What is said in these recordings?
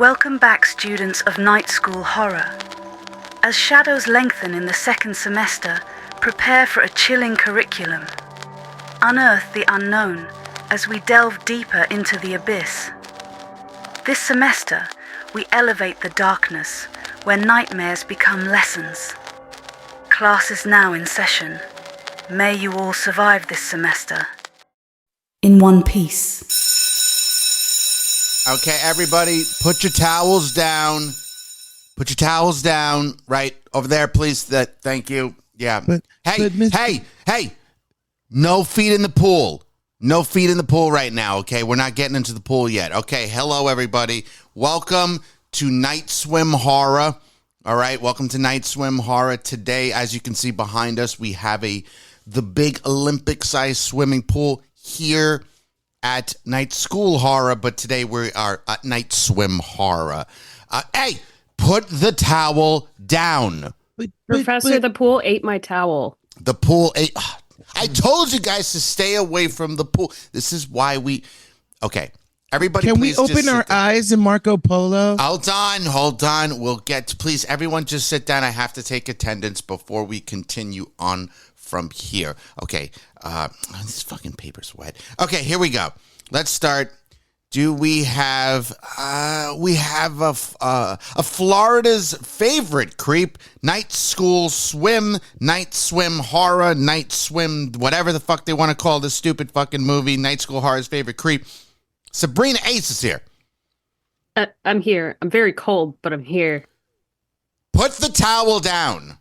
Welcome back, students of Night School Horror. As shadows lengthen in the second semester, prepare for a chilling curriculum. Unearth the unknown as we delve deeper into the abyss. This semester, we elevate the darkness where nightmares become lessons. Class is now in session. May you all survive this semester. In one piece. Okay, everybody, put your towels down. Put your towels down right over there, please. Thank you. Yeah. Hey. No feet in the pool. No feet in the pool right now, okay? We're not getting into the pool yet. Okay, hello, everybody. Welcome to Night Swim Horror. All right, welcome to Night Swim Horror. Today, as you can see behind us, we have the big Olympic-sized swimming pool here at Night School Horror, but today we are at Night Swim Horror. Hey, put the towel down. Professor, the pool ate my towel. The pool ate... I told you guys to stay away from the pool. This is why we... Okay, everybody, can please we open our eyes in Marco Polo? Hold on. We'll get... Please, everyone just sit down. I have to take attendance before we continue on from here. Okay, this fucking paper's wet. Okay, here we go. Let's start. Do we have a Florida's favorite creep, Night School Swim, Night Swim Horror, Night Swim, whatever the fuck they want to call this stupid fucking movie, Night School Horror's favorite creep. Sabrina Ace is here. I'm here. I'm very cold, but I'm here. Put the towel down.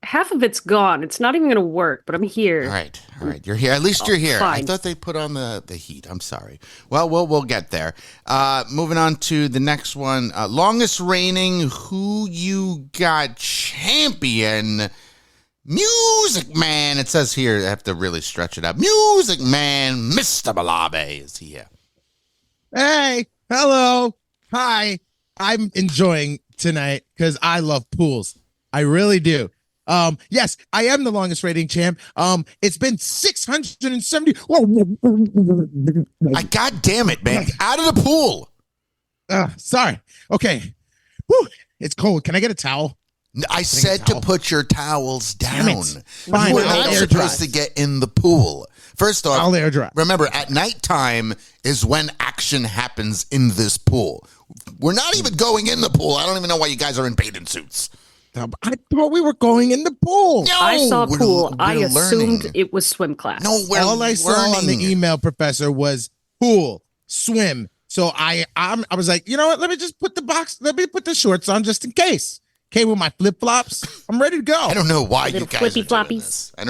Half of it's gone. It's not even going to work, but I'm here. All right. You're here. At least you're here. Fine. I thought they put on the heat. I'm sorry. Well, we'll get there. Moving on to the next one. Longest reigning Who You Got champion, Music Man. It says here, I have to really stretch it up. Music Man, Mr. Malabe is here. Hey, hello. Hi. I'm enjoying tonight because I love pools. I really do. Yes, I am the longest rating champ. It's been 670. God damn it, man. Out of the pool. Sorry. Okay. Whew. It's cold. Can I get a towel? I said to put your towels down. Fine, We're not supposed to get in the pool. First off, I'll air dry. Remember, at nighttime is when action happens in this pool. We're not even going in the pool. I don't even know why you guys are in bathing suits. I thought we were going in the pool. No, I saw a pool. I assumed learning. it was swim class. No, we're all I saw on the email, Professor, was pool, swim. So I was like, you know what? Let me put the shorts on just in case. Came with my flip flops. I'm ready to go. I don't know why you guys flippy are doing floppies. this. I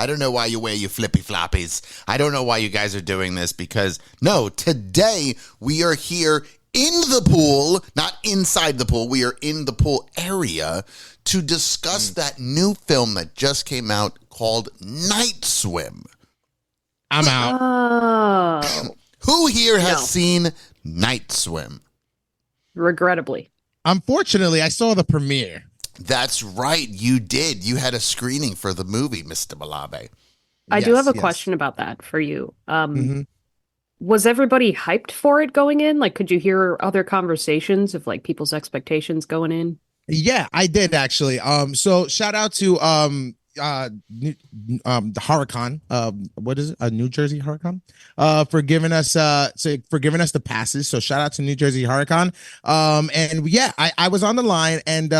don't know why you wear your flippy floppies. I don't know why you guys are doing this because today we are here in the pool, not inside the pool. We are in the pool area to discuss that new film that just came out called Night Swim. I'm out. Oh. Who here has seen Night Swim? Regrettably. Unfortunately, I saw the premiere. That's right. You did. You had a screening for the movie, Mr. Malabe. I do have a question about that for you. Was everybody hyped for it going in? Like, could you hear other conversations of like people's expectations going in? Yeah, I did actually. So shout out to the HorrorCon. What is it? New Jersey HorrorCon. For giving us the passes. So shout out to New Jersey HorrorCon. And yeah, I was on the line and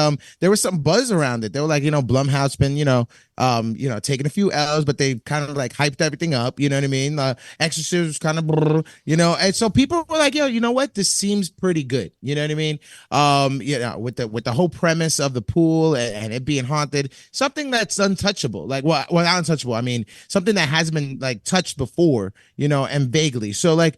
there was some buzz around it. They were like, Blumhouse been, taking a few L's, but they kind of like hyped everything up. You know what I mean? Exorcist was kind of, and so people were like, yo, you know what? This seems pretty good. You know what I mean? With the whole premise of the pool and it being haunted, something that's untouchable. Like, well, not untouchable. I mean, something that hasn't been like touched before, and vaguely. So like,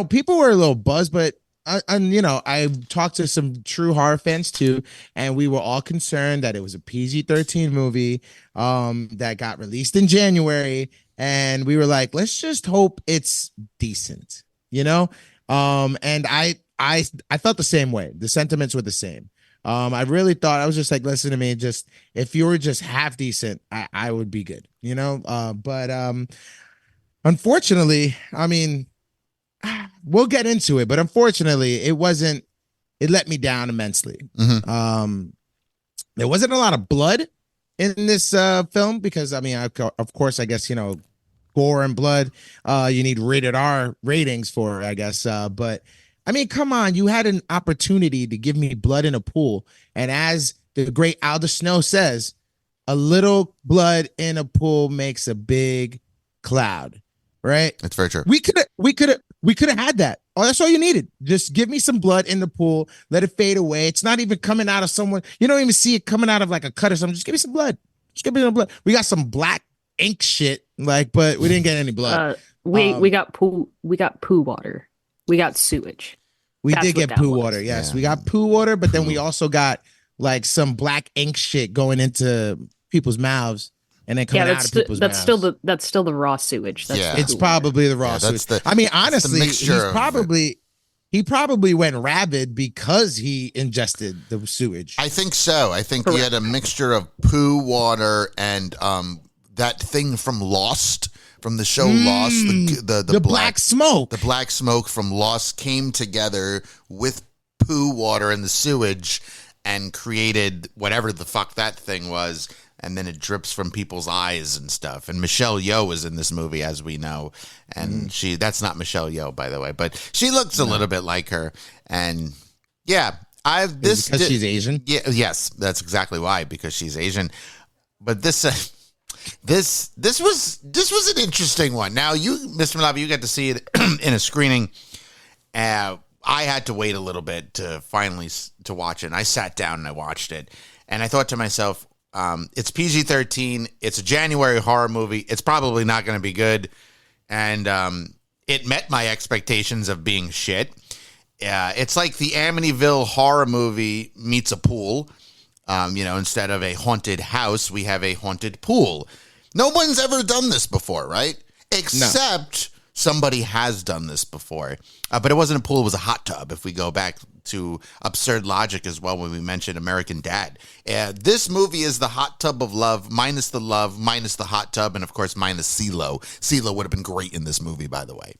people were a little buzzed, but I talked to some true horror fans too, and we were all concerned that it was a PG-13 movie that got released in January, and we were like, let's just hope it's decent, and I felt the same way. The sentiments were the same. I really thought, I was just like, listen to me, just if you were just half decent, I would be good, but unfortunately, I mean, we'll get into it, but unfortunately, it wasn't. It let me down immensely. There wasn't a lot of blood in this film because, I mean, of course, I guess, gore and blood, you need rated R ratings for, I guess. But I mean, come on, you had an opportunity to give me blood in a pool. And as the great Alder Snow says, a little blood in a pool makes a big cloud, right? That's very true. We could have had that. Oh, that's all you needed. Just give me some blood in the pool. Let it fade away. It's not even coming out of someone. You don't even see it coming out of like a cut or something. Just give me some blood. Just give me some blood. We got some black ink shit, but we didn't get any blood. We got poo water. We got sewage. We did get poo water. Yes, yeah. We got poo water, but then we also got like some black ink shit going into people's mouths. And then coming out of people's mouths. That's still the raw sewage. It's probably the raw sewage. I mean, honestly, he probably went rabid because he ingested the sewage. I think so. I think he had a mixture of poo, water, and that thing from Lost, from the show Lost, the black smoke. The black smoke from Lost came together with poo, water, and the sewage and created whatever the fuck that thing was. And then it drips from people's eyes and stuff. And Michelle Yeoh is in this movie, as we know. And that's not Michelle Yeoh, by the way, but she looks a little bit like her. And yeah, because she's Asian. Yeah, yes, that's exactly why, because she's Asian. But this was an interesting one. Now you, Mr. Malabi, you got to see it in a screening. I had to wait a little bit to finally to watch it. And I sat down and I watched it, and I thought to myself, it's PG-13. It's a January horror movie. It's probably not going to be good. And it met my expectations of being shit. It's like the Amityville horror movie meets a pool. Instead of a haunted house, we have a haunted pool. No one's ever done this before, right? Except somebody has done this before. But it wasn't a pool. It was a hot tub, if we go back to absurd logic as well when we mentioned American Dad. This movie is the hot tub of love, minus the hot tub, and of course minus CeeLo. CeeLo would have been great in this movie, by the way.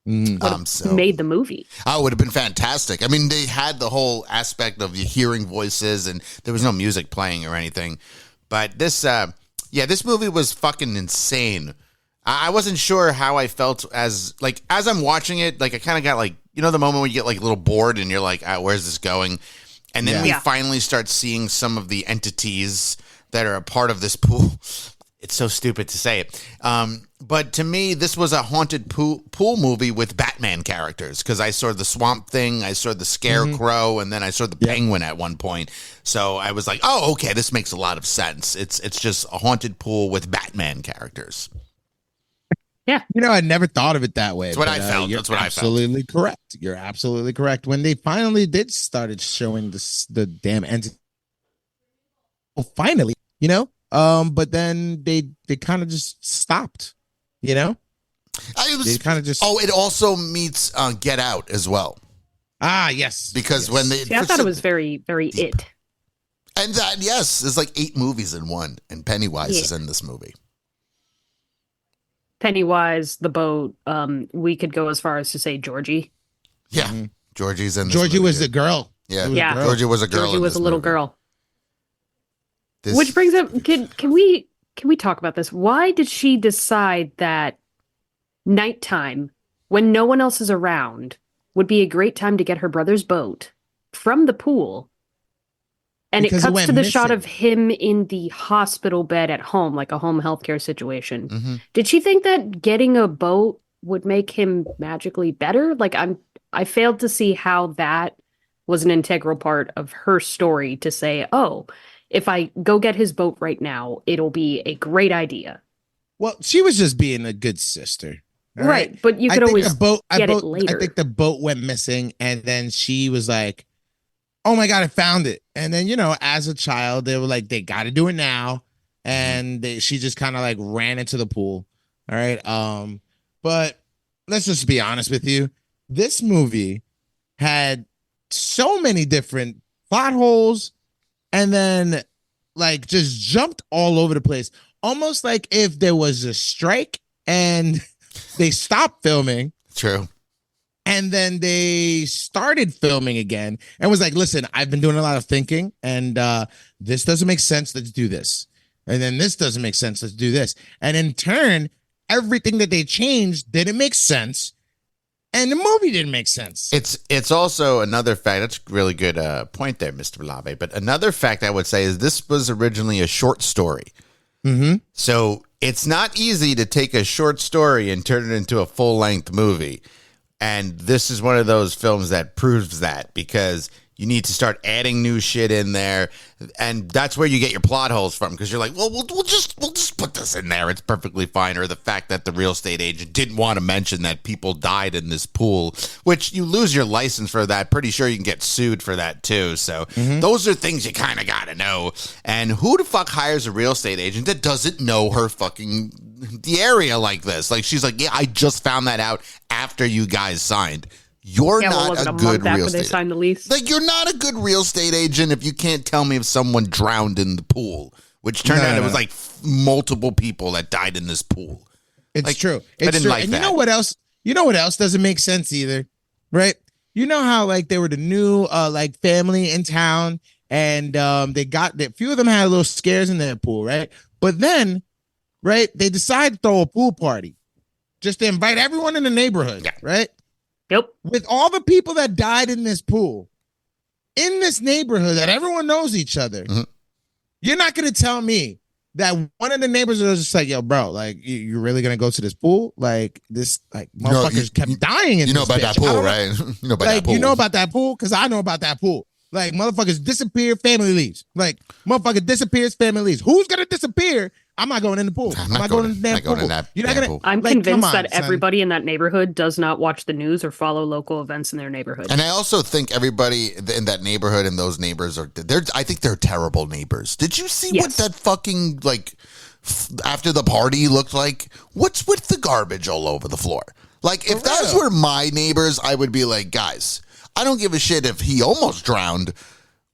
Made the movie. Oh, it would have been fantastic. I mean, they had the whole aspect of you hearing voices, and there was no music playing or anything. But this movie was fucking insane. I wasn't sure how I felt as I'm watching it. Like, I kind of got like, the moment when you get like a little bored and you're like, where's this going? And then we finally start seeing some of the entities that are a part of this pool. It's so stupid to say it. But to me, this was a haunted pool movie with Batman characters, because I saw the Swamp Thing, I saw the Scarecrow, and then I saw the Penguin at one point. So I was like, oh, okay, this makes a lot of sense. It's just a haunted pool with Batman characters. Yeah. I never thought of it that way. That's what I felt. That's what I felt. Absolutely correct. You're absolutely correct. When they finally started showing the damn entity. Well, finally, but then they kind of just stopped, They kind of just. Oh, it also meets Get Out as well. Ah, yes. Because when they. I thought it was very, very deep. It. And that, yes, there's like 8 movies in one, and Pennywise is in this movie. Pennywise, the boat. We could go as far as to say Georgie. Yeah, Georgie's in this Georgie movie, was the girl. Yeah. Georgie was a girl. Georgie was a little girl. Which brings up, can we talk about this? Why did she decide that nighttime, when no one else is around, would be a great time to get her brother's boat from the pool? And because it cuts to the shot of him in the hospital bed at home, like a home healthcare situation. Mm-hmm. Did she think that getting a boat would make him magically better? Like, I failed to see how that was an integral part of her story to say, oh, if I go get his boat right now, it'll be a great idea. Well, she was just being a good sister. Right. But you could always get it later. I think the boat went missing, and then she was like, oh my God, I found it. And then, as a child, they were like, they got to do it now. And she just kind of like ran into the pool. All right. But let's just be honest with you. This movie had so many different plot holes, and then like just jumped all over the place. Almost like if there was a strike and they stopped filming. True. And then they started filming again and was like, listen, I've been doing a lot of thinking and this doesn't make sense. Let's do this. And then this doesn't make sense. Let's do this. And in turn, everything that they changed didn't make sense. And the movie didn't make sense. It's also another fact. That's a really good point there, Mr. Lave. But another fact I would say is this was originally a short story. Mm-hmm. So it's not easy to take a short story and turn it into a full-length movie. And this is one of those films that proves that, because you need to start adding new shit in there, and that's where you get your plot holes from. Because you're like, well, we'll just put this in there. It's perfectly fine. Or the fact that the real estate agent didn't want to mention that people died in this pool, which you lose your license for that. Pretty sure you can get sued for that too. So those are things you kind of got to know. And who the fuck hires a real estate agent that doesn't know her fucking the area like this? Like, she's like, yeah, I just found that out after you guys signed. You're not a good real estate. They signed the lease. Like, you're not a good real estate agent if you can't tell me if someone drowned in the pool, which turned out it was like multiple people that died in this pool. It's like, true. I didn't like and that. you know what else? You know what else doesn't make sense either, right? You know how like they were the new like family in town, and they got a few of them had a little scares in their pool, right? But then, right, they decided to throw a pool party just to invite everyone in the neighborhood, right? Yep. With all the people that died in this pool, in this neighborhood that everyone knows each other, you're not going to tell me that one of the neighbors was just like, yo, bro, like, you're really going to go to this pool? Like, this, like, motherfuckers kept dying in this You know about bitch. that pool, right? You know about that pool. You know about that pool? Because I know about that pool. Like, motherfuckers disappear, family leaves. Like, motherfucker disappears, family leaves. Who's going to disappear? I'm not going in the pool. I'm not going in the damn pool. You're not going to. I'm convinced that everybody in that neighborhood does not watch the news or follow local events in their neighborhood. And I also think everybody in that neighborhood and those neighbors I think they're terrible neighbors. Did you see what that fucking, like, after the party looked like? What's with the garbage all over the floor? Like, if those were my neighbors, I would be like, guys, I don't give a shit if he almost drowned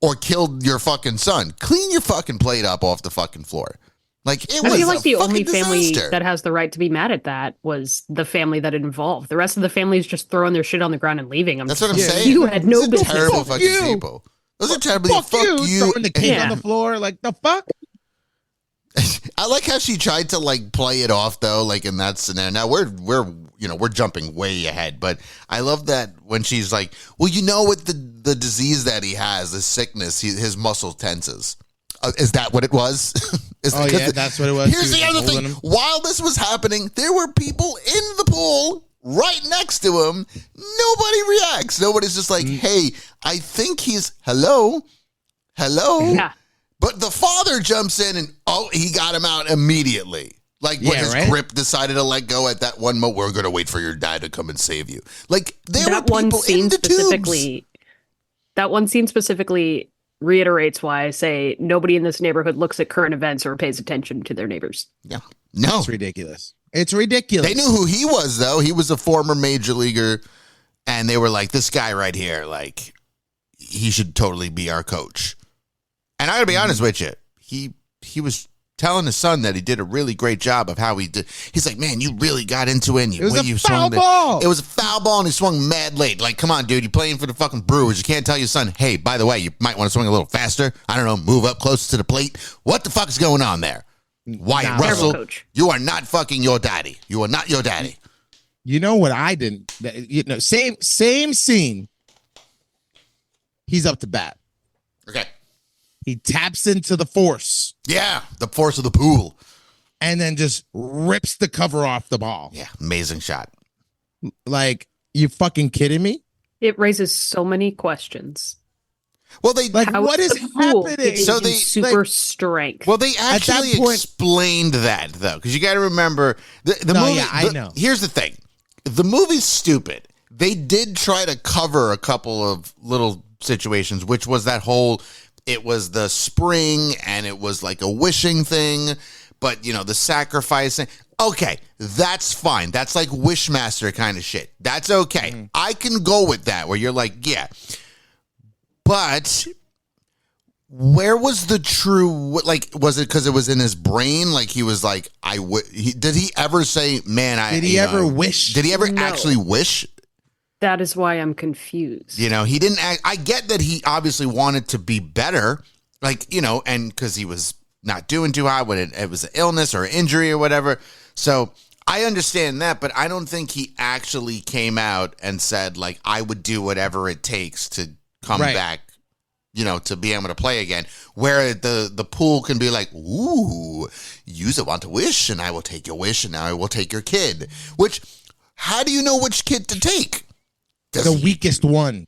or killed your fucking son. Clean your fucking plate up off the fucking floor. Like, it was I feel like the only disaster. family that has the right to be mad at that was the family that it involved. The rest of the family is just throwing their shit on the ground and leaving. That's what I'm saying. You had no business. Terrible fucking people. Those are terrible. Fuck you. Throwing the kids on the floor. Like, the fuck? I like how she tried to like play it off though, like in that scenario. Now we're jumping way ahead, but I love that when she's like, well, you know what the disease that he has, the sickness, his muscle tenses. Is that what it was? That's what it was. Here's the other thing. While this was happening, there were people in the pool right next to him. Nobody reacts. Nobody's just like, hey, I think he's hello. Yeah. But the father jumps in and, he got him out immediately. Like, when his grip decided to let go at that one moment, we're going to wait for your dad to come and save you. Like, there were people in the tubes. That one scene specifically reiterates why I say nobody in this neighborhood looks at current events or pays attention to their neighbors. Yeah. No. It's ridiculous. It's ridiculous. They knew who he was, though. He was a former major leaguer, and they were like, this guy right here, like, he should totally be our coach. And I gotta be honest with you, he was telling his son that he did a really great job of how he did. He's like, man, you really got into it. And it was a foul ball. It was a foul ball, and he swung mad late. Like, come on, dude, you're playing for the fucking Brewers. You can't tell your son, hey, by the way, you might want to swing a little faster. I don't know, move up closer to the plate. What the fuck is going on there? Wyatt Russell, you are not fucking your daddy. You are not your daddy. You know what I didn't? Same scene. He's up to bat. Okay. He taps into the force. Yeah, the force of the pool. And then just rips the cover off the ball. Yeah, amazing shot. Like, you fucking kidding me? It raises so many questions. Well, they like, what is happening? So they super strength. Well, they actually explained that though, because you got to remember the movie. Yeah, I know. Here's the thing: the movie's stupid. They did try to cover a couple of little situations, which was that whole. It was the spring, and it was like a wishing thing, but, the sacrificing. Okay, that's fine. That's like Wishmaster kind of shit. That's okay. Mm-hmm. I can go with that, where you're like, yeah. But where was the true, like, was it because it was in his brain? Like, he was like, did he ever say, man, did he ever wish? Did he ever actually wish? That is why I'm confused. You know, he didn't act, I get that he obviously wanted to be better, like, you know, and because he was not doing too hot when it was an illness or an injury or whatever. So I understand that, but I don't think he actually came out and said, like, I would do whatever it takes to come back, you know, to be able to play again. Where the pool can be like, ooh, you want to wish, and I will take your wish, and now I will take your kid. Which, how do you know which kid to take? The weakest one.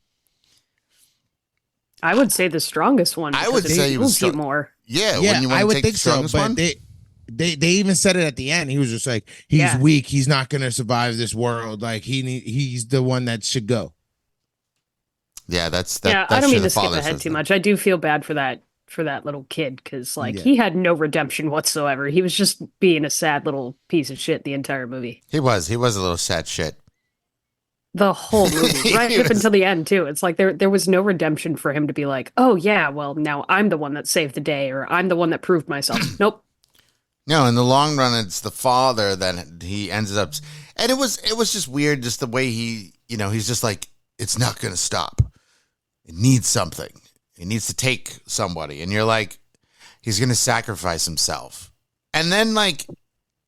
I would say the strongest one. I would say he was more. Yeah, I would think so. But one? They even said it at the end. He was just like, he's weak. He's not going to survive this world. Like he's the one that should go. Yeah, that's I don't mean to skip ahead too much. I do feel bad for that little kid because he had no redemption whatsoever. He was just being a sad little piece of shit the entire movie. He was a little sad shit. The whole movie, right up until the end too. It's like there was no redemption for him to be like, oh yeah, well now I'm the one that saved the day, or I'm the one that proved myself. Nope. No, in the long run, it's the father that he ends up, and it was just weird, just the way he, you know, he's just like, it's not going to stop. It needs something. It needs to take somebody, and you're like, he's going to sacrifice himself, and then like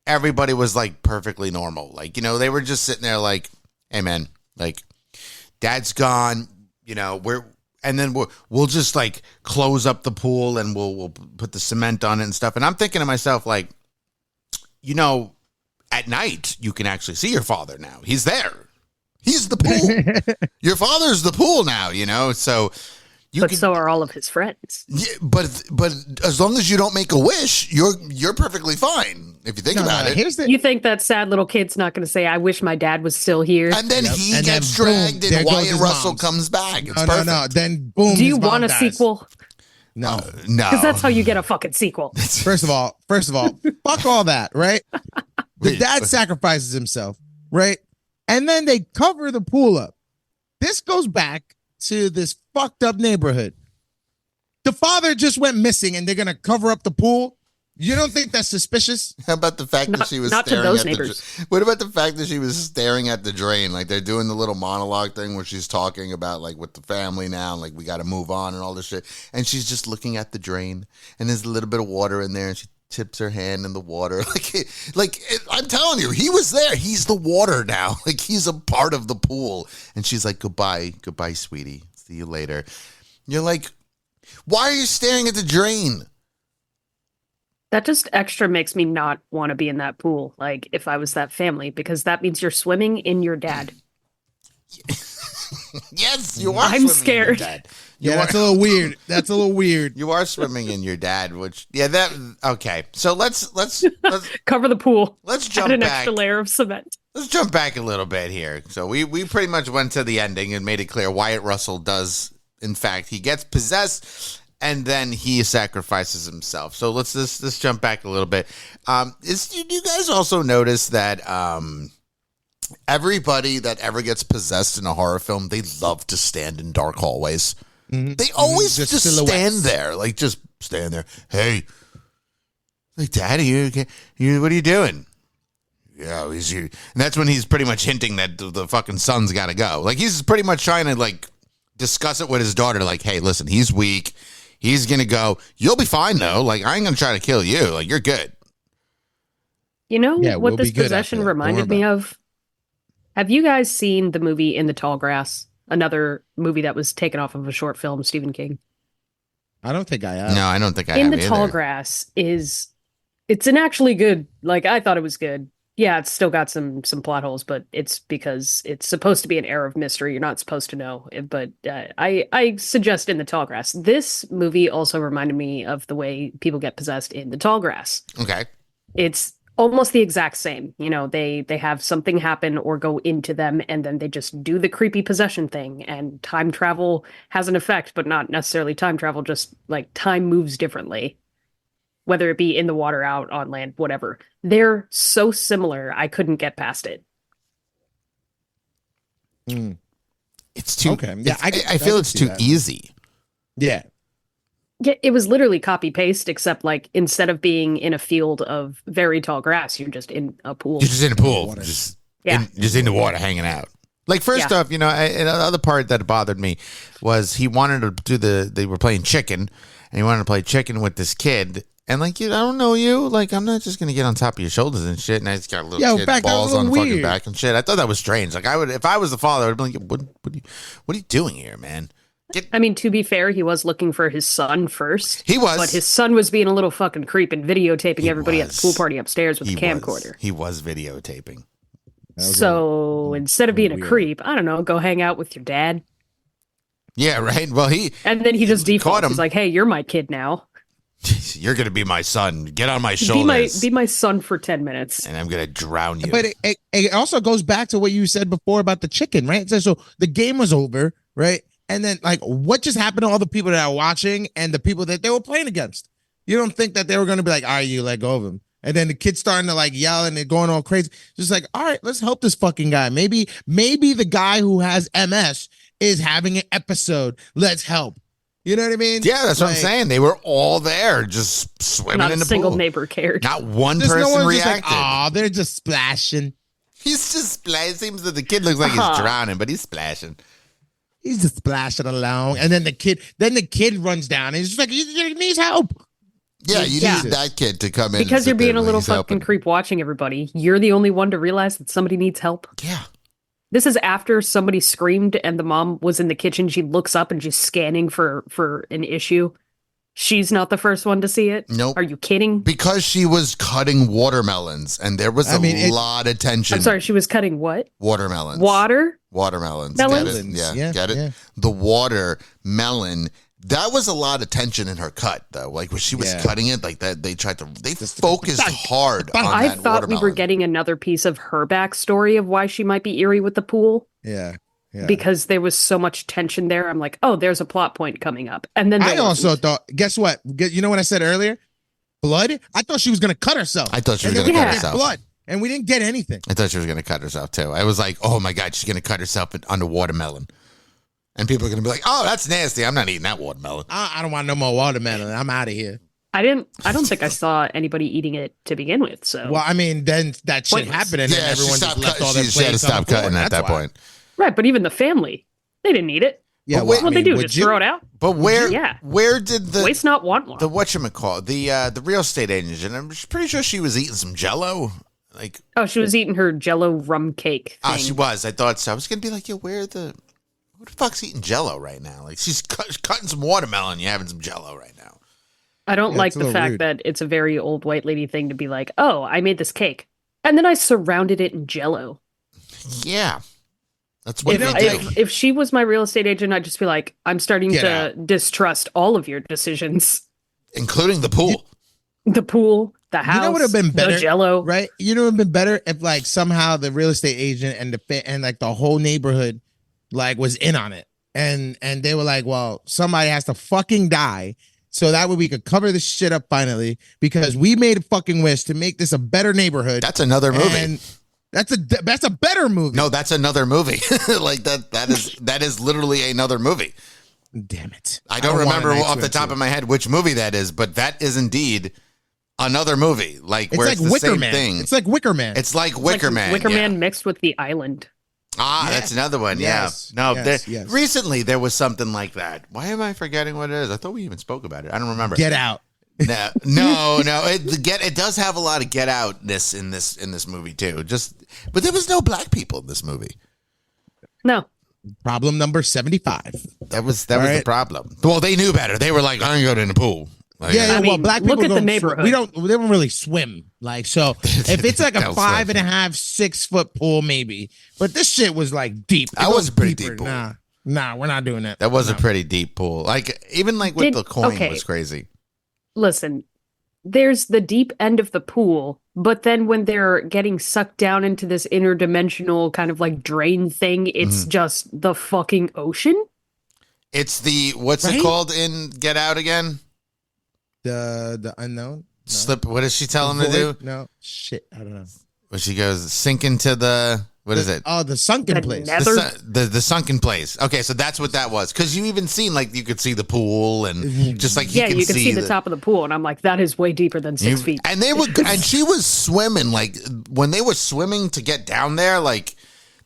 everybody was like perfectly normal, like, you know, they were just sitting there like, hey man, like, dad's gone, you know, we'll just like close up the pool and we'll put the cement on it and stuff. And I'm thinking to myself, like, you know, at night you can actually see your father now. He's there. He's the pool. Your father's the pool now, you know. So so are all of his friends. Yeah, but as long as you don't make a wish, you're perfectly fine. If you think about it. You think that sad little kid's not going to say, I wish my dad was still here? And then he gets dragged and Wyatt Russell comes back. It's perfect. No. Then boom. Do you want a sequel? No. No. Because that's how you get a fucking sequel. First of all, fuck all that, right? The dad sacrifices himself, right? And then they cover the pool up. This goes back to this fucked up neighborhood. The father just went missing and they're going to cover up the pool. You don't think that's suspicious? How about the fact that she was staring at the What about the fact that she was staring at the drain? Like, they're doing the little monologue thing where she's talking about, like, with the family now, and, like, we got to move on and all this shit. And she's just looking at the drain, and there's a little bit of water in there, and she tips her hand in the water. I'm telling you, he was there. He's the water now. Like, he's a part of the pool. And she's like, goodbye, sweetie. See you later. You're like, why are you staring at the drain? That just extra makes me not want to be in that pool, like, if I was that family, because that means you're swimming in your dad. Yes, you are. I'm scared. In your dad. That's a little weird. That's a little weird. You are swimming in your dad, okay. So let's cover the pool. Let's jump back. Add an back. extra layer of cement. Let's jump back a little bit here. So we pretty much went to the ending and made it clear Wyatt Russell does, in fact, he gets possessed. And then he sacrifices himself. So let's jump back a little bit. Did you guys also notice that everybody that ever gets possessed in a horror film, they love to stand in dark hallways. Mm-hmm. They always just stand there, like just stand there. Hey, like, Daddy, what are you doing? Yeah, he's here. And that's when he's pretty much hinting that the fucking son's got to go. Like, he's pretty much trying to like discuss it with his daughter. Like, hey, listen, he's weak. He's going to go. You'll be fine, though. Like, I ain't going to try to kill you. Like, you're good. You know what this possession reminded me of? Have you guys seen the movie In the Tall Grass? Another movie that was taken off of a short film, Stephen King. I don't think I have. No, I don't think I have In the Tall Grass it's an actually good, like, I thought it was good. Yeah, it's still got some plot holes, but it's because it's supposed to be an air of mystery. You're not supposed to know. But I suggest In the Tall Grass. This movie also reminded me of the way people get possessed in The Tall Grass. Okay. It's almost the exact same. You know, they have something happen or go into them, and then they just do the creepy possession thing. And time travel has an effect, but not necessarily time travel, just like time moves differently. Whether it be in the water, out on land, whatever. They're so similar, I couldn't get past it. It's too... Okay. Yeah, I feel it's too easy. Yeah. Yeah, it was literally copy-paste, except, like, instead of being in a field of very tall grass, you're just in a pool. You're just in a pool. Just in the water, hanging out. Like, first off, and the other part that bothered me was he wanted to they were playing chicken, and he wanted to play chicken with this kid. And, like, I don't know you. Like, I'm not just going to get on top of your shoulders and shit. And I just got little kid balls on the fucking back and shit. I thought that was strange. Like, if I was the father, I would be like, what are you doing here, man? To be fair, he was looking for his son first. He was. But his son was being a little fucking creep and videotaping everybody at the pool party upstairs with a camcorder. He was videotaping. So instead of being a creep, I don't know, go hang out with your dad. Yeah, right. Well, and then he just defaults. He's like, hey, you're my kid now. You're going to be my son. Get on my shoulders. Be my son for 10 minutes. And I'm going to drown you. But it also goes back to what you said before about the chicken, right? So the game was over, right? And then, like, what just happened to all the people that are watching and the people that they were playing against? You don't think that they were going to be like, all right, you let go of him. And then the kid's starting to, like, yell and they're going all crazy. Just like, all right, let's help this fucking guy. Maybe the guy who has MS is having an episode. Let's help. You know what I mean? Yeah, that's what I'm saying. They were all there, just swimming in the pool. Not a single neighbor cared. Not one person reacted. Oh, they're just splashing. He's just splashing. It seems that the kid looks like he's drowning, but he's splashing. He's just splashing along, and then the kid runs down, and he's just like, he needs help. Yeah, you need that kid to come in because you're being a little fucking creep watching everybody. You're the only one to realize that somebody needs help. Yeah. This is after somebody screamed and the mom was in the kitchen. She looks up and she's scanning for an issue. She's not the first one to see it. Nope. Are you kidding? Because she was cutting watermelons and there was a lot of tension. I'm sorry, she was cutting what? Watermelons. Watermelons. Melons? Get it? Yeah, get it? Yeah. The watermelon. That was a lot of tension in her cut, though. Like when she was cutting it, like that, they focused hard on I that thought watermelon. We were getting another piece of her backstory of why she might be eerie with the pool. Yeah. Because there was so much tension there. I'm like, oh, there's a plot point coming up. And then I also thought, guess what? You know what I said earlier? Blood? I thought she was going to cut herself. I thought she was going to cut herself. Blood. And we didn't get anything. I thought she was going to cut herself, too. I was like, oh, my God, she's going to cut herself on the watermelon. And people are going to be like, oh, that's nasty. I'm not eating that watermelon. I don't want no more watermelon. I'm out of here. I don't think I saw anybody eating it to begin with. So, well, I mean, then that shit happened, and then everyone just left all their plates. She had to stop cutting at that point. Right, but even the family, they didn't eat it. Yeah, what they do? Just throw it out. But where did the waste not want one? The whatchamacallit, the real estate agent? I'm pretty sure she was eating some Jello. Like, she was eating her Jello rum cake. She was. I thought so. I was gonna be like, who the fuck's eating Jello right now? Like, she's cutting some watermelon. You're having some Jello right now. I don't like the fact that it's a very old white lady thing to be like, oh, I made this cake, and then I surrounded it in Jello. Yeah. That's what they do. If she was my real estate agent, I'd just be like, I'm starting to distrust all of your decisions. Including the pool. The pool, the house, you know what would have been better, the Jello. Right? You know what would have been better if, like, somehow the real estate agent and like the whole neighborhood, like, was in on it. And they were like, well, somebody has to fucking die. So that way we could cover this shit up finally, because we made a fucking wish to make this a better neighborhood. That's another movie. And that's a better movie. No, that's another movie. Like that is literally another movie. Damn it. I don't remember off the top of my head which movie that is, but that is indeed another movie. Like, where it's the Wicker same Man. thing. It's like Wicker Man. It's like Wicker Man. Wicker Man mixed with The Island. That's another one. Yes. Yeah. No, yes. Recently there was something like that. Why am I forgetting what it is? I thought we even spoke about it. I don't remember. Get Out. No. It does have a lot of Get Outness in this movie too. But there was no black people in this movie. No. Problem number 75. That was the problem. Well, they knew better. They were like, I'm gonna go in the pool. Like, well, black people look at the neighborhood. They don't really swim. Like, so if it's like a 5.5, 6 foot pool, maybe. But this shit was like deep. That was a pretty deep pool. Nah, we're not doing that. That was a pretty deep pool. Like, even like with the coin was crazy. Listen, there's the deep end of the pool, but then when they're getting sucked down into this interdimensional kind of like drain thing, it's just the fucking ocean. It's what's it called in Get Out again? The unknown? No. Slip. What does she tell him to do? No. Shit. I don't know. When she goes sink into the... What is it? Oh, the sunken place. The sunken place. Okay, so that's what that was. Because you even seen, like, you could see the pool and just like you can see the top of the pool. And I'm like, that is way deeper than 6 feet. And and she was swimming. Like, when they were swimming to get down there, like,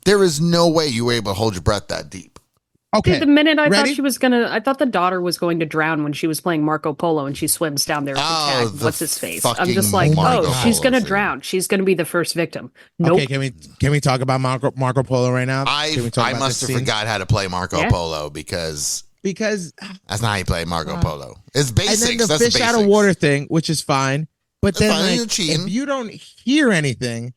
There is no way you were able to hold your breath that deep. Okay. Dude, the minute I Ready? thought she was gonna, I thought the daughter was going to drown when she was playing Marco Polo and she swims down there with the tag. What's his face? I'm just like, Marco she's Polo gonna scene. drown. She's gonna be the first victim. Nope. Okay, can we talk about Marco Polo right now? I must have forgot how to play Marco Polo because that's not how you play Marco Polo. It's basics. And then the that's fish basics. out of water thing, which is fine. But then, fine, like, if you don't hear anything,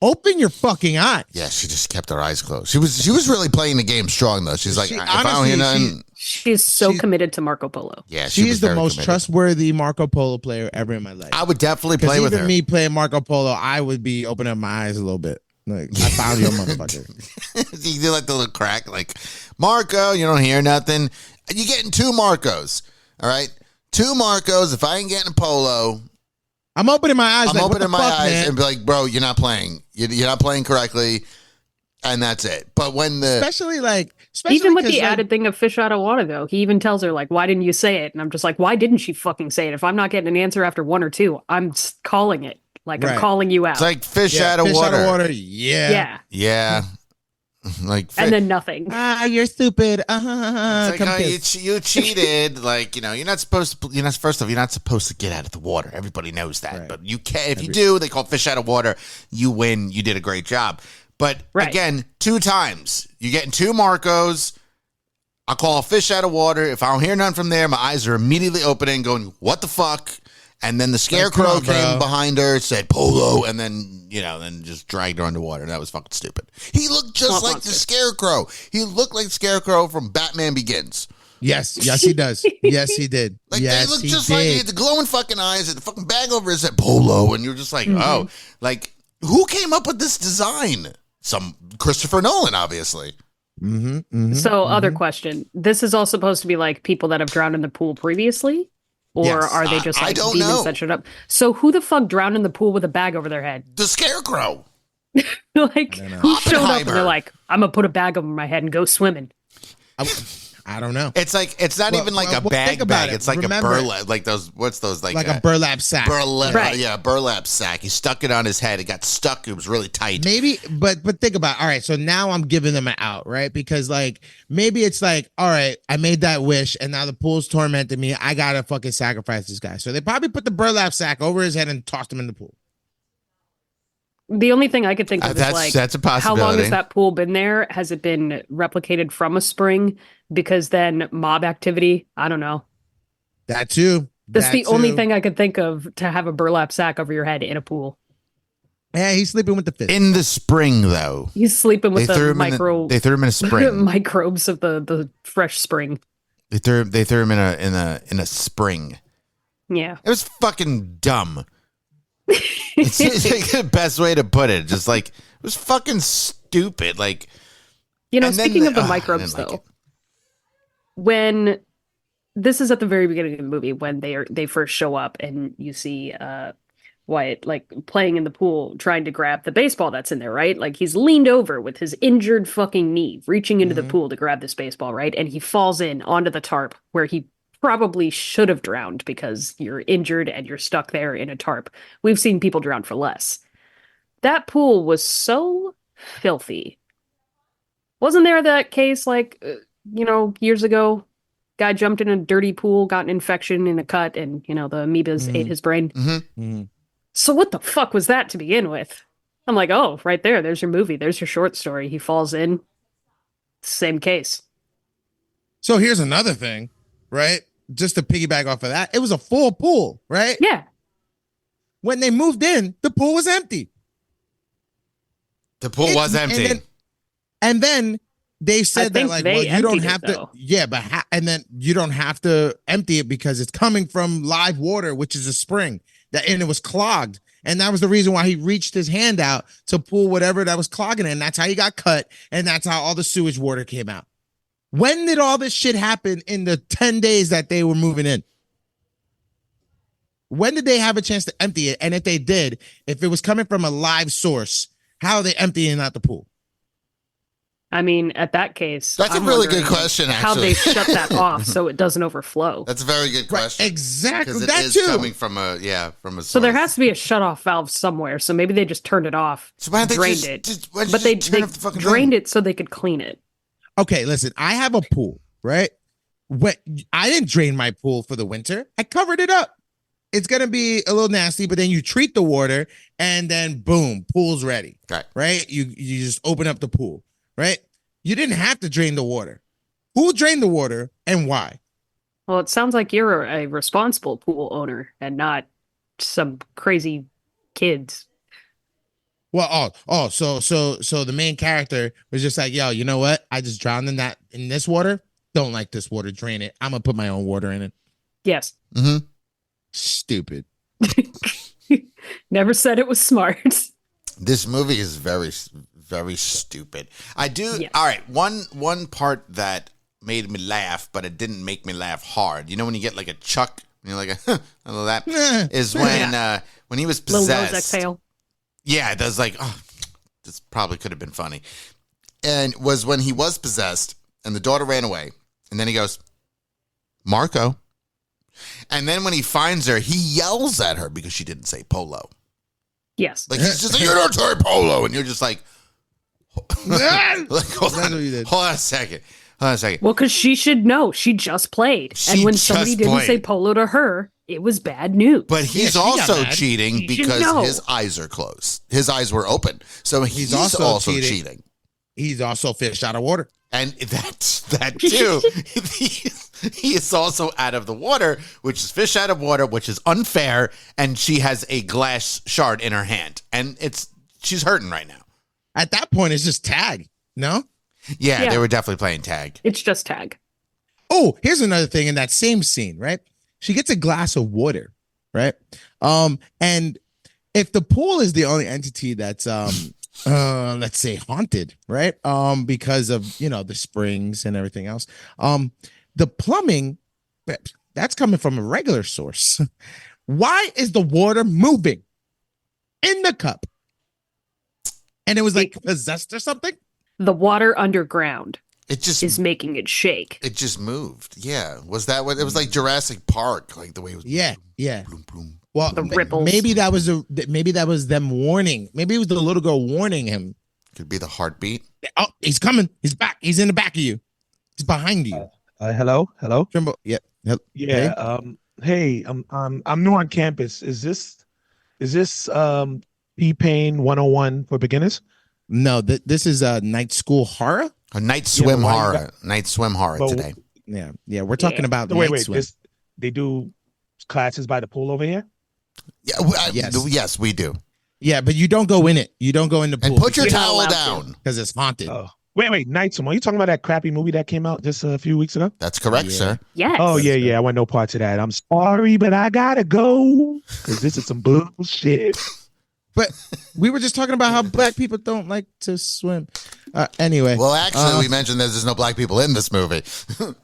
open your fucking eyes. Yeah, she just kept her eyes closed. She was really playing the game strong though. She's like, if I don't hear nothing. She's committed to Marco Polo. Yeah, she's the most trustworthy Marco Polo player ever in my life. I would definitely play with her. Even me playing Marco Polo, I would be opening up my eyes a little bit. Like, I found your motherfucker. You do like the little crack, like, Marco, you don't hear nothing. You're getting 2 Marcos, all right? 2 Marcos. If I ain't getting a Polo, I'm opening my eyes. I'm opening my eyes and be like, bro, you're not playing. You're not playing correctly, and that's it. But when especially even with the added thing of fish out of water, though, he even tells her, like, why didn't you say it? And I'm just like, why didn't she fucking say it? If I'm not getting an answer after 1 or 2, I'm calling it. Like, I'm calling you out. It's like fish out of water. Yeah. Yeah. Like, and then nothing. You're stupid. It's like, you cheated. Like, you're not supposed to. First off, you're not supposed to get out of the water. Everybody knows that. Right. But you can. If you do, they call fish out of water. You win. You did a great job. But again, 2 times. You're getting 2 Marcos. I call a fish out of water. If I don't hear none from there, my eyes are immediately opening, going, "What the fuck?" And then the scarecrow came behind her, said Polo, and then, then just dragged her underwater. And that was fucking stupid. He looked just like the scarecrow. He looked like the scarecrow from Batman Begins. Yes, he does. Yes, he did. Like, they looked just like he had the glowing fucking eyes and the fucking bag over his head, Polo. And you're just like, oh, like, who came up with this design? Some Christopher Nolan, obviously. So, other question. This is all supposed to be like people that have drowned in the pool previously? Or are they just like demons that showed up? So who the fuck drowned in the pool with a bag over their head? The scarecrow. Like, who showed up and they're like, I'm going to put a bag over my head and go swimming? I don't know. It's like, it's not even like a bag. It's like a burlap, like those, what's those? Like a burlap sack. Yeah, burlap sack. He stuck it on his head. It got stuck. It was really tight. Maybe, but think about it. All right, so now I'm giving them an out, right? Because like, maybe it's like, all right, I made that wish and now the pool's tormenting me. I got to fucking sacrifice this guy. So they probably put the burlap sack over his head and tossed him in the pool. The only thing I could think of is like, that's a possibility. How long has that pool been there? Has it been replicated from a spring? Because then mob activity, I don't know. That too. That's the only thing I could think of to have a burlap sack over your head in a pool. Yeah, he's sleeping with the fish. In the spring, though. He's sleeping with the They threw him in a spring. Microbes of the fresh spring. They threw him in a spring. Yeah. It was fucking dumb. It's like the best way to put it. Just like, it was fucking stupid. Like, speaking of the microbes, though, when this is at the very beginning of the movie, when they first show up and you see Wyatt like playing in the pool, trying to grab the baseball that's in there, right? Like, he's leaned over with his injured fucking knee, reaching into the pool to grab this baseball, right? And he falls in onto the tarp where he probably should have drowned because you're injured and you're stuck there in a tarp. We've seen people drown for less. That pool was so filthy. Wasn't there that case like, years ago, guy jumped in a dirty pool, got an infection in a cut, and, the amoebas ate his brain? So what the fuck was that to begin with? I'm like, oh, right there's your movie. There's your short story. He falls in. Same case. So here's another thing, right? Just to piggyback off of that, it was a full pool, right? Yeah. When they moved in, the pool was empty. The pool was empty. And then they said that, like, well, you don't have to. Though. Yeah, but and then you don't have to empty it because it's coming from live water, which is a spring. And it was clogged. And that was the reason why he reached his hand out to pull whatever that was clogging it. And that's how he got cut. And that's how all the sewage water came out. When did all this shit happen in the 10 days that they were moving in? When did they have a chance to empty it? And if they did, if it was coming from a live source, how are they emptying out the pool? I mean, at that case, That's I'm a really good wondering question, how they actually. shut that off so it doesn't overflow. That's a very good question. Right, exactly. Because it That is too. coming from a So there has to be a shut-off valve somewhere. So maybe they just turned it off, So why don't they drained just- it, just- why don't you but they just turn off the fucking drained drain? it so they could clean it. Okay, listen, I have a pool, right? I didn't drain my pool for the winter. I covered it up. It's gonna be a little nasty, but then you treat the water, and then boom, pool's ready. Right? You just open up the pool, right? You didn't have to drain the water. Who drained the water and why? Well, it sounds like you're a responsible pool owner and not some crazy kids. Well, so the main character was just like, yo, you know what? I just drowned in this water. Don't like this water. Drain it. I'm gonna put my own water in it. Yes. Mm-hmm. Stupid. Never said it was smart. This movie is very, very stupid. I do. Yes. All right. One part that made me laugh, but it didn't make me laugh hard. You know when you get like a chuck, and you're like, I love that. Is when he was Little possessed. nose exhale. Yeah, it does like, oh, this probably could have been funny. And was when he was possessed, and the daughter ran away, and then he goes, Marco. And then when he finds her, he yells at her because she didn't say polo. Yes. Like he's just like, you don't say polo, and you're just like, hold on a second. Well, because she should know. She just played. She and when just somebody didn't played. say polo to her, it was bad news. But he's Yeah, she got also mad. cheating She should because know. his eyes are closed. His eyes were open. So he's also cheating. He's also fish out of water. And that's that too. He is also out of the water, which is fish out of water, which is unfair. And she has a glass shard in her hand, and she's hurting right now. At that point, it's just tag. No? Yeah, they were definitely playing tag. It's just tag. Oh, here's another thing in that same scene, right? She gets a glass of water, right? And if the pool is the only entity that's let's say haunted, right? Because of the springs and everything else. The plumbing, that's coming from a regular source. Why is the water moving in the cup? And it was like possessed or something? The water underground It just is making it shake. It just moved. Yeah. Was that what it was like Jurassic Park, like the way it was Yeah. bloom, bloom. Well, The ripples. maybe that was them warning. Maybe it was the little girl warning him. Could be the heartbeat. Oh, he's coming. He's back. He's in the back of you. He's behind you. Hello. Trimble. Yeah. Yeah. Hey, I'm new on campus. Is this P-Pain 101 for beginners? No, this is a night school horror. A night swim but why you horror. got- Night swim horror But- today. Yeah. We're talking about Wait, night swim. they do classes by the pool over here? Yeah, Yes. we do. Yeah, but you don't go in it. You don't go in the pool And put your You're not towel allowed to. down. because it's haunted. Oh, wait, Night Swim. Are you talking about that crappy movie that came out just a few weeks ago? That's correct, Yeah. sir. Yes. Oh yeah. I want no parts of that. I'm sorry, but I gotta go because this is some bullshit. But we were just talking about how black people don't like to swim. Anyway, Well, actually, we mentioned there's no black people in this movie.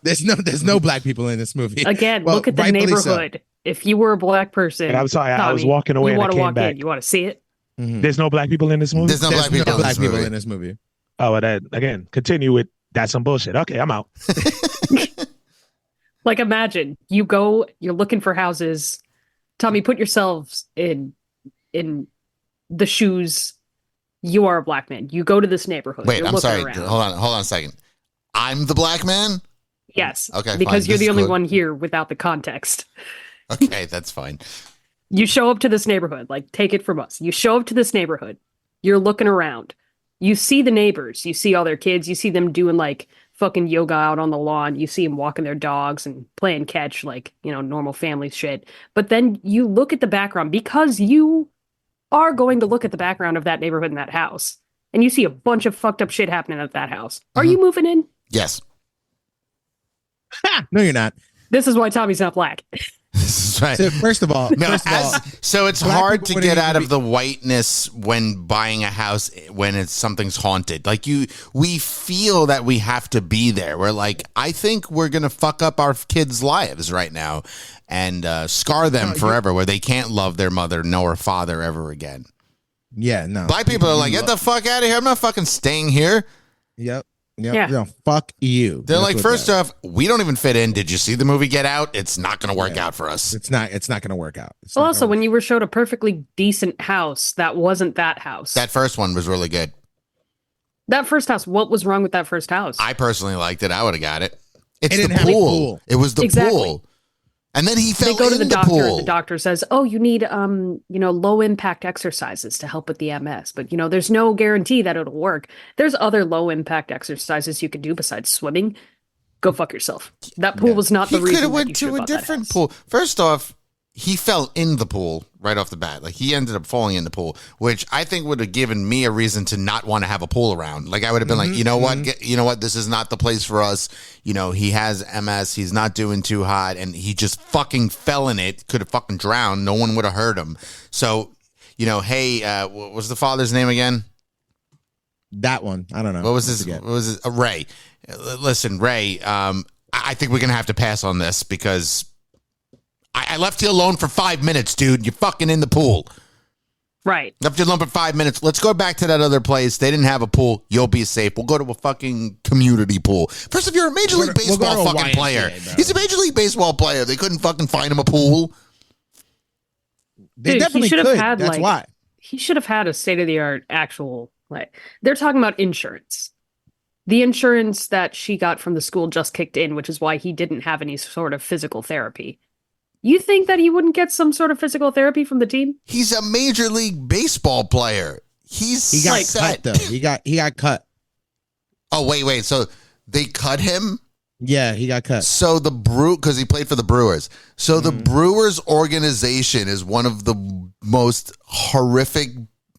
there's no black people in this movie. Again, Well, look at the rightfully so. neighborhood. If you were a black person, And I'm sorry, I was Tommy, walking away You and I want to came walk back. in? You want to see it? Mhm. There's no black people in this movie. There's no There's black people no in black this people movie. in this movie. Oh, that again. Continue with that's some bullshit. Okay, I'm out. Like, imagine you go, you're looking for houses. Tommy, put yourselves in the shoes. You are a black man. You go to this neighborhood. Wait, you're I'm looking sorry. around. Hold on a second. I'm the black man? Yes. Okay, Because fine. you're This the is only good. one here without the context. Okay, that's fine. You show up to this neighborhood, like, take it from us. You show up to this neighborhood. You're looking around. You see the neighbors. You see all their kids. You see them doing, like, fucking yoga out on the lawn. You see them walking their dogs and playing catch, like, normal family shit. But then you look at the background because you are going to look at the background of that neighborhood and that house. And you see a bunch of fucked up shit happening at that house. Are you moving in? Yes. Ha! No, you're not. This is why Tommy's not black. This is right. So first of all, No, so it's black hard people to wouldn't get even out be- of the whiteness when buying a house when something's haunted. Like we feel that we have to be there. We're like, I think we're gonna fuck up our kids' lives right now and scar them forever, where they can't love their mother nor father ever again. yeah, no. Black people are like, get the fuck out of here! I'm not fucking staying here. Yep. Yep. Yeah. No, fuck you. They're like, first off, we don't even fit in. Did you see the movie Get Out? It's not going to work out for us. It's not going to work out. Well, also, when you were showed a perfectly decent house, that wasn't that house. That first one was really good. That first house, what was wrong with that first house? I personally liked it. I would have got it. It's It the didn't have a pool. pool. It was the pool. And then he fell They go to the doctor, pool. and the doctor says, "Oh, you need, low impact exercises to help with the MS." But there's no guarantee that it'll work. There's other low impact exercises you can do besides swimming. Go fuck yourself. That pool was not the reason. He could have that went you should to have a bought that different house. pool. First off, he fell in the pool right off the bat. Like, he ended up falling in the pool, which I think would have given me a reason to not want to have a pool around. Like, I would have been like, you know what? This is not the place for us. He has MS. He's not doing too hot. And he just fucking fell in it. Could have fucking drowned. No one would have heard him. So, hey, what was the father's name again? That one. I don't know. What was his? Ray. Listen, Ray, I think we're going to have to pass on this because I left you alone for 5 minutes, dude. You're fucking in the pool. Right. Left you alone for 5 minutes. Let's go back to that other place. They didn't have a pool. You'll be safe. We'll go to a fucking community pool. First, if you're a Major League Baseball fucking player. Bro. He's a Major League Baseball player. They couldn't fucking find him a pool. They definitely could. That's why. He should have had a state-of-the-art actual, they're talking about insurance. The insurance that she got from the school just kicked in, which is why he didn't have any sort of physical therapy. You think that he wouldn't get some sort of physical therapy from the team? He's a Major League Baseball player. He got cut though. He got cut. Oh, wait. So they cut him? Yeah, he got cut. So because he played for the Brewers. So the Brewers organization is one of the most horrific,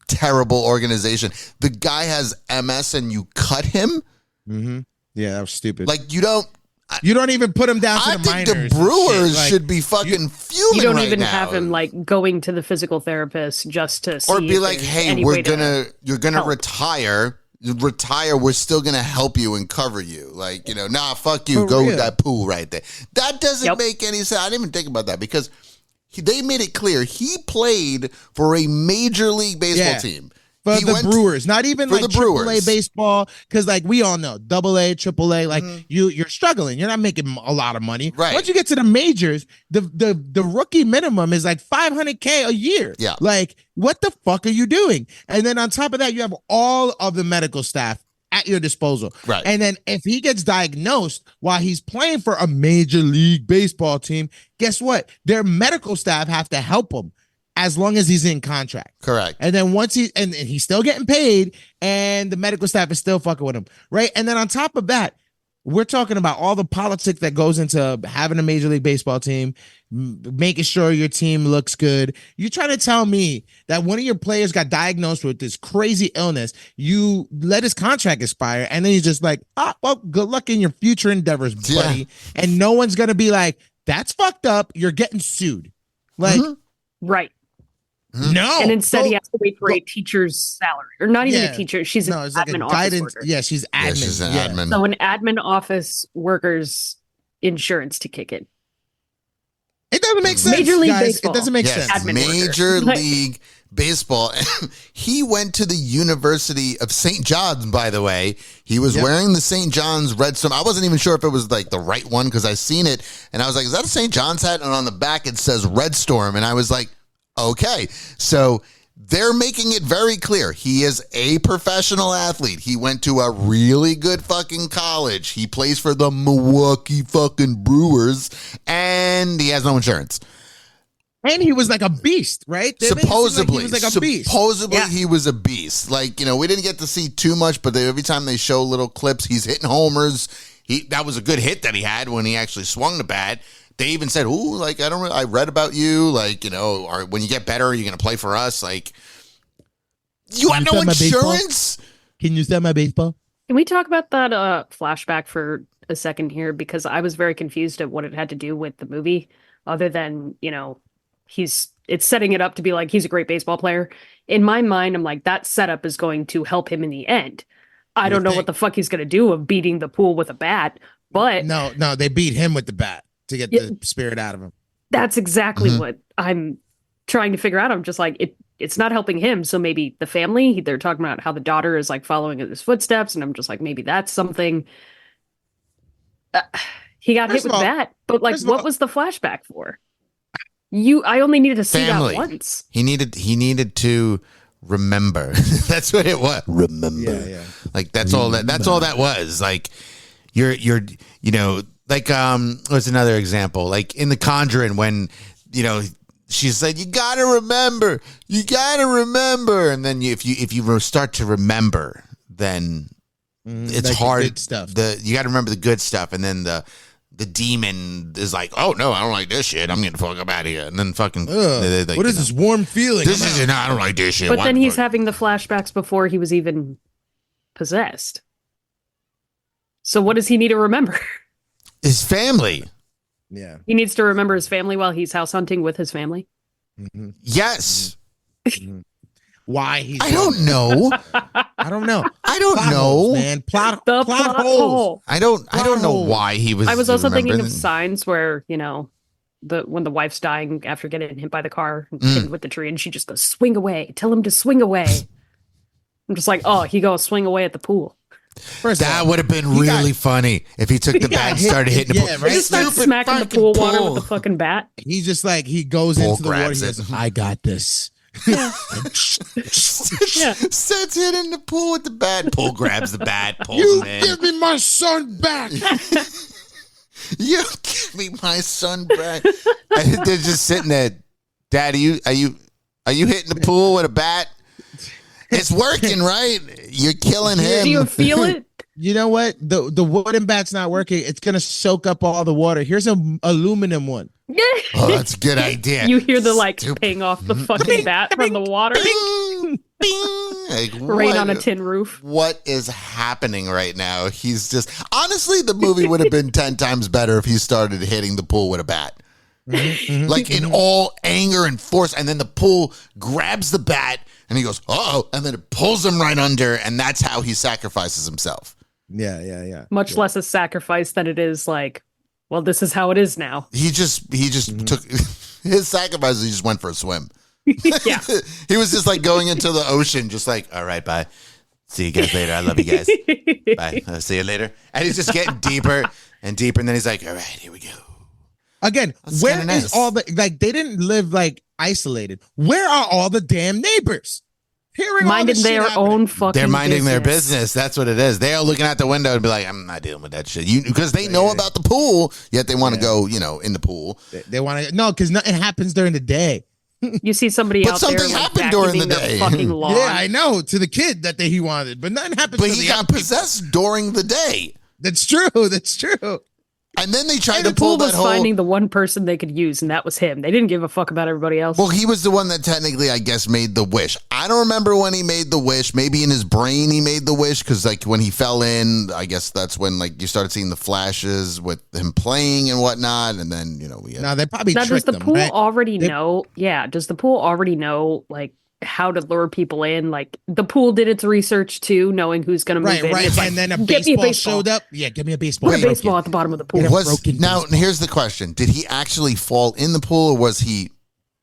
terrible organization. The guy has MS and you cut him? Mm-hmm. Yeah, that was stupid. Like, you don't even put him down to the minors. I think the Brewers should be fucking fuming. You don't right even now. have him going to the physical therapist just to see, or be like, "Hey, you're gonna help. retire. We're still gonna help you and cover you." Like, nah, fuck you. For Go real. with that pool right there. That doesn't make any sense. I didn't even think about that because they made it clear he played for a Major League Baseball team. For the Brewers, not even like Brewers. AAA baseball, because we all know AA, AAA, you're struggling. You're not making a lot of money. Right. Once you get to the majors, the rookie minimum is like $500K a year. Yeah. Like, what the fuck are you doing? And then on top of that, you have all of the medical staff at your disposal. Right. And then if he gets diagnosed while he's playing for a Major League Baseball team, guess what? Their medical staff have to help him as long as he's in contract. Correct. And then once and he's still getting paid and the medical staff is still fucking with him. Right. And then on top of that, we're talking about all the politics that goes into having a Major League Baseball team, making sure your team looks good. You're trying to tell me that one of your players got diagnosed with this crazy illness. You let his contract expire and then he's just like, well, good luck in your future endeavors, buddy. Yeah. And no one's going to be like, that's fucked up. You're getting sued. Like, right. No. And instead he has to wait for a teacher's salary. Or not even a teacher. She's an it's like admin guidance. office worker. Yeah, she's admin. Yeah, she's an admin. So an admin office worker's insurance to kick in. It doesn't make sense. Major League guys. Baseball. It doesn't make Yes, sense. Major League Baseball. He went to the University of St. John's, by the way. He was wearing the St. John's Red Storm. I wasn't even sure if it was like the right one because I seen it and I was like, is that a St. John's hat? And on the back it says Red Storm. And I was like, okay. So they're making it very clear. He is a professional athlete. He went to a really good fucking college. He plays for the Milwaukee fucking Brewers and he has no insurance. And he was like a beast, right? Supposedly, he was like a beast. Supposedly, he was a beast. Like, we didn't get to see too much, but every time they show little clips, he's hitting homers. That was a good hit that he had when he actually swung the bat. They even said, "Ooh, like I read about you. Like, or when you get better, you're gonna play for us. Like, you got no insurance. Can you sell my baseball?" Can we talk about that flashback for a second here? Because I was very confused at what it had to do with the movie, other than it's setting it up to be like he's a great baseball player. In my mind, I'm like, that setup is going to help him in the end. I don't know what the fuck he's gonna do of beating the pool with a bat, but no, they beat him with the bat to get the spirit out of him. That's exactly what I'm trying to figure out. I'm just like, it's not helping him. So maybe the family, they're talking about how the daughter is like following in his footsteps. And I'm just like, maybe that's something. He got hit with that. But like, what was the flashback for? I only needed to see that once. He needed to remember. That's what it was. Remember. Yeah. Like that's all that was. Like you're like what's another example? Like in The Conjuring when, she said, you gotta remember. And then if you start to remember, then it's like hard. Good stuff. You gotta remember the good stuff, and then the demon is like, oh no, I don't like this shit. I'm getting the fuck up out of here. And then fucking what is this warm feeling? I don't like this shit. But then he's having the flashbacks before he was even possessed. So what does he need to remember? His family. Yeah. He needs to remember his family while he's house hunting with his family. Mm-hmm. Yes. Mm-hmm. Why he's I don't know. I don't know. Plot holes, man. Plot hole. I don't know why he was. I was also thinking of Signs where, when the wife's dying after getting hit by the car and pinned with the tree, and she just goes, swing away. Tell him to swing away. I'm just like, oh, he goes swing away at the pool. That would have been really funny if he took the bat and started hitting the pool. Right? He just starts smacking the pool water with the fucking bat. He's just like, he goes into the water. He goes, I got this. Yeah. Sets it in the pool with the bat. Pool grabs the bat, pulls him in. Give me my son back. You give me my son back. And they're just sitting there. Daddy, are you hitting the pool with a bat? It's working, right? You're killing him. Do you feel it? You know what? The wooden bat's not working. It's gonna soak up all the water. Here's an aluminum one. Oh, that's a good idea. You hear the paying off the fucking bat from the water. Bing, bing. Like, rain on a tin roof. What is happening right now? He's just honestly, the movie would have been 10 times better if he started hitting the pool with a bat. Like in all anger and force, and then the pool grabs the bat and he goes, oh, and then it pulls him right under, and that's how he sacrifices himself. Yeah. Much less a sacrifice than it is like, well, this is how it is now. He just took his sacrifice. He just went for a swim. Yeah. He was just like going into the ocean, just like, all right, bye. See you guys later. I love you guys. Bye. I'll see you later. And he's just getting deeper and deeper. And then he's like, all right, here we go. Again, where is all the, like, they didn't live like isolated. Where are all the damn neighbors? Minding their own fucking They're minding business. their business. That's what it is. They are looking out the window and be like, I'm not dealing with that shit. Because they know about the pool, yet they want to go, in the pool. They want to, no, because nothing happens during the day. You see somebody out there something happened during the day. Fucking lawn. Yeah, I know, to the kid that he wanted, but nothing happened. But he got possessed during the day. That's true. And then they tried the to pull pool that was finding the one person they could use, and that was him. They didn't give a fuck about everybody else. Well, he was the one that technically, I guess, made the wish. I don't remember when he made the wish. Maybe in his brain he made the wish, because like when he fell in, I guess that's when like you started seeing the flashes with him playing and whatnot. And then we had... Now they probably now, tricked does the them, pool right? already know? Yeah, does the pool already know like how to lure people in? Like the pool did its research too, knowing who's going to move in. Right. It's And like, then a get me baseball showed up. Yeah, give me a baseball. Put a baseball at the bottom of the pool. Now, here's the question. Did he actually fall in the pool, or was he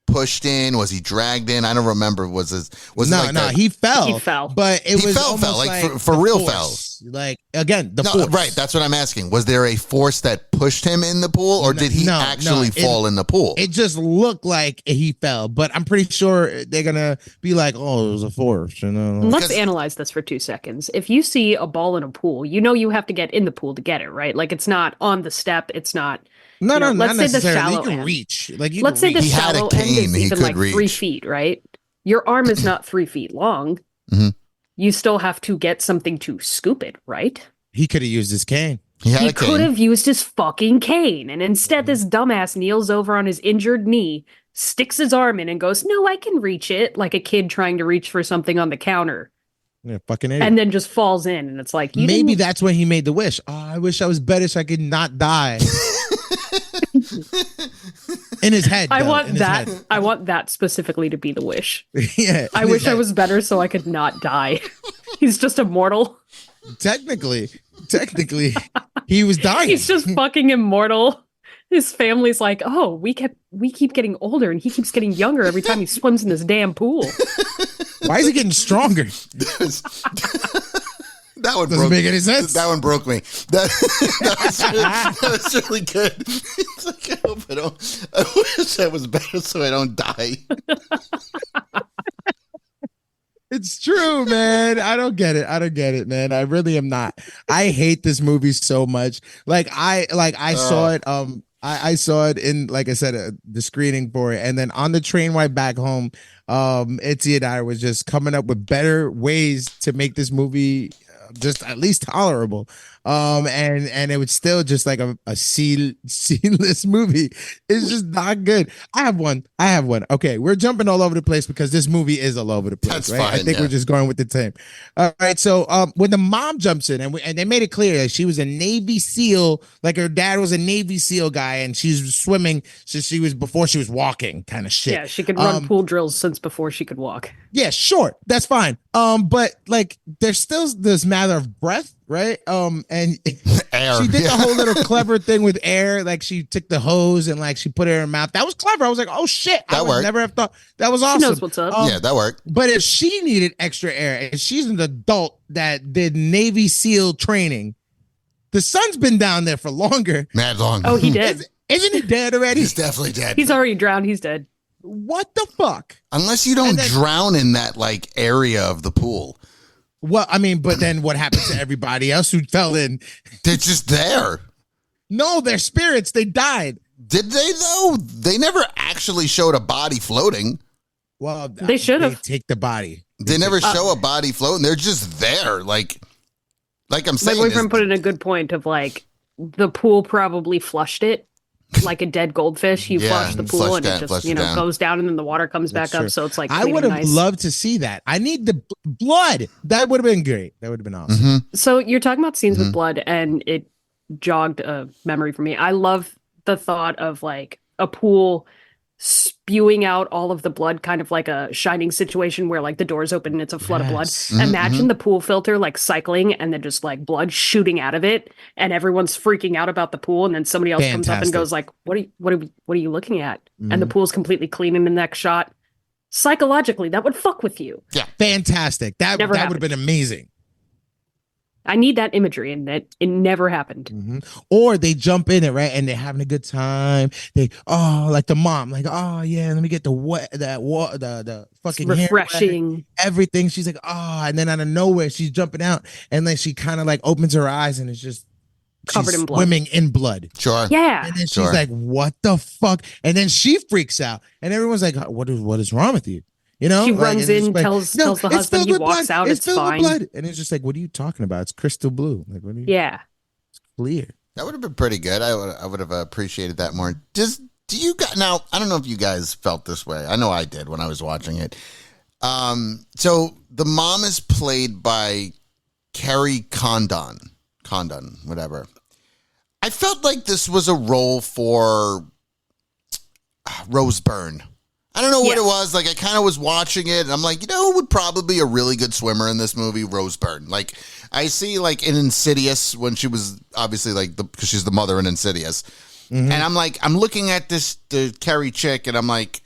pushed in? Was he dragged in? I don't remember. He fell. He fell. But it was fell, almost like for real force. Like, again, the force. Right, that's what I'm asking. Was there a force that pushed him in the pool, or did he actually fall in the pool? It just looked like he fell, but I'm pretty sure they're going to be like, oh, it was a force. Let's analyze this for 2 seconds. If you see a ball in a pool, you have to get in the pool to get it, right? Like it's not on the step. It's not. No, let's not say the necessarily. shallow You can end. reach. Let's say the shallow end is even like reach. 3 feet, right? Your arm is not 3 feet long. Mm-hmm. You still have to get something to scoop it, right? He could have used his cane. He could have used his fucking cane. And instead, this dumbass kneels over on his injured knee, sticks his arm in and goes, no, I can reach it. Like a kid trying to reach for something on the counter. Yeah, fucking idiot. And then just falls in. And it's like, maybe that's when he made the wish. Oh, I wish I was better so I could not die. In his head. I want that specifically to be the wish. Yeah. I wish I was better so I could not die. He's just immortal. Technically, he was dying. He's just fucking immortal. His family's like, oh, we keep getting older, and he keeps getting younger every time he swims in this damn pool. Why is he getting stronger? That one doesn't make any sense. That one broke me. That was really good. It's like, I wish that was better so I don't die. It's true, man. I don't get it, man. I really am not. I hate this movie so much. I saw it. I saw it in, like I said, the screening for it, and then on the train ride back home, Itzy and I was just coming up with better ways to make this movie just at least tolerable. And it was still just like a C-list movie. It's just not good. I have one. Okay, we're jumping all over the place because this movie is all over the place. That's right? fine, I think we're just going with the team. All right. So when the mom jumps in and they made it clear that she was a Navy SEAL, like her dad was a Navy SEAL guy, and she's swimming since she was before she was walking, kind of shit. Yeah, she could run pool drills since before she could walk. Yeah, sure, that's fine. But like, there's still this matter of breath, right? And Air. she did the whole little clever thing with air, like she took the hose and like she put it in her mouth. That was clever. I was like, oh shit, I would never have thought. That was awesome. She knows what's up. Yeah, that worked. But if she needed extra air, and she's an adult that did Navy SEAL training, the son's been down there for longer. Mad long. Oh, he did. Isn't he dead already? He's definitely dead. He's already drowned. He's dead. What the fuck? Unless you don't drown in that like area of the pool. Well, I mean, but then what happened to everybody else who fell in? They're just there. No, they're spirits. They died. Did they though? They never actually showed a body floating. Well, they should have. Take the body. They never show a body floating. They're just there. Like I'm saying. My boyfriend put in a good point of like the pool probably flushed it. Like a dead goldfish, you flush the pool and it just goes down, and then the water comes back up. So it's like I would have loved to see that. I need the blood. That would have been great. That would have been awesome. Mm-hmm. So you're talking about scenes with blood, and it jogged a memory for me. I love the thought of like a pool spewing out all of the blood, kind of like a Shining situation where like the doors open and it's a flood of blood. Imagine the pool filter like cycling and then just like blood shooting out of it, and everyone's freaking out about the pool, and then somebody else comes up and goes like, what are you looking at? And the pool's completely clean in the next shot. Psychologically, that would fuck with you. Yeah, fantastic. That would have been amazing. I need that imagery, and that it never happened. Or they jump in it, right, and they're having a good time. They like the mom, like, oh yeah, let me get the fucking refreshing hair, everything. She's like, and then out of nowhere she's jumping out, and then she kind of like opens her eyes, and it's just covered in blood, swimming in blood. Sure, yeah. And then she's like, what the fuck? And then she freaks out, and everyone's like, what is wrong with you? You know, she runs in, tells the husband, he walks out, it's fine. Blood. And it's just like, what are you talking about? It's crystal blue. Like, what are you? Yeah. It's clear. That would have been pretty good. I would have appreciated that more. Do you guys, now, I don't know if you guys felt this way. I know I did when I was watching it. So the mom is played by Carrie Condon, whatever. I felt like this was a role for Rose Byrne. I don't know what it was. Like, I kind of was watching it, and I'm like, who would probably be a really good swimmer in this movie? Rose Byrne. Like, I see, like, in Insidious, when she was obviously, like, because she's the mother in Insidious. And I'm like, I'm looking at the Carrie chick, and I'm like,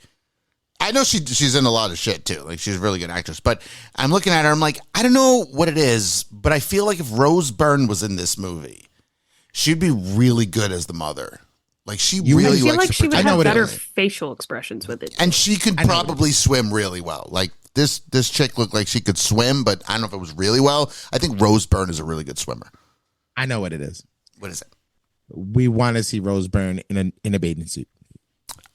I know she's in a lot of shit, too. Like, she's a really good actress. But I'm looking at her, I'm like, I don't know what it is, but I feel like if Rose Byrne was in this movie, she'd be really good as the mother. Like, she really I feel like she would have better it. facial expressions with it. And she could probably swim really well. Like, this chick looked like she could swim, but I don't know if it was really well. I think Rose Byrne is a really good swimmer. I know what it is. What is it? We want to see Rose Byrne in a bathing suit.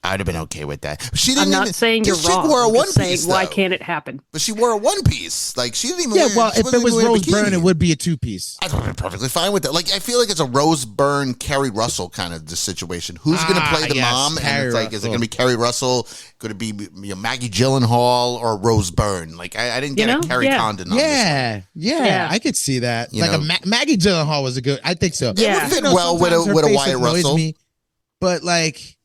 I'd have been okay with that. She didn't. I'm not saying you're wrong. Wore a I'm one just saying, piece, why though. can't it happen? But she wore a one piece. Like, she didn't even. Yeah, wear, well, if it was Rose Byrne, it would be a two piece. I'd be perfectly fine with that. Like, I feel like it's a Rose Byrne, Carrie Russell kind of situation. Who's going to play the mom? And it's like, is it going to be Carrie Russell? Could it be Maggie Gyllenhaal or Rose Byrne? Like, I didn't get a Carrie Condon on this. Yeah, I could see that. Maggie Gyllenhaal was a good. I think so. Yeah, it would fit well with a Wyatt Russell. But like,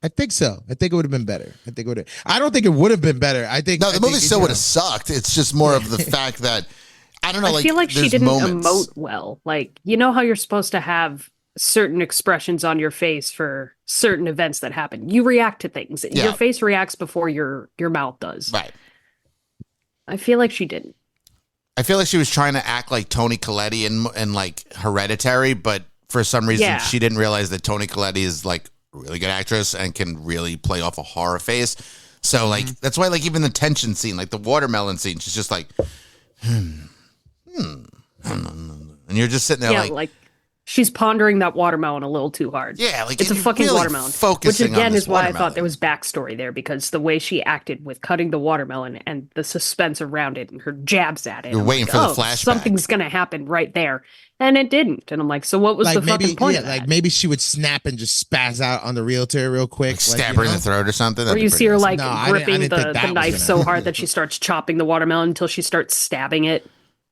I think so. I think it would have been better. I don't think it would have been better. I think the movie still would have sucked. It's just more of the fact that I don't know. I feel like she didn't emote well. Like, you know how you're supposed to have certain expressions on your face for certain events that happen. You react to things. Yeah. Your face reacts before your mouth does. Right. I feel like she didn't. I feel like she was trying to act like Toni Collette in like Hereditary, but for some reason she didn't realize that Toni Collette is like a really good actress and can really play off a horror face. So like that's why like even the tension scene, like the watermelon scene, she's just like, and you're just sitting there like she's pondering that watermelon a little too hard. Yeah, like it's a fucking really watermelon. Which again is why I thought there was backstory there, because the way she acted with cutting the watermelon and the suspense around it and her jabs at it. You're waiting for the flashback. Something's gonna happen right there. And it didn't. And I'm like, so what was like the fucking point of that? Like maybe she would snap and just spaz out on the realtor real quick. Like stab her in the throat or something. Or you see her like gripping the knife so hard that she starts chopping the watermelon until she starts stabbing it.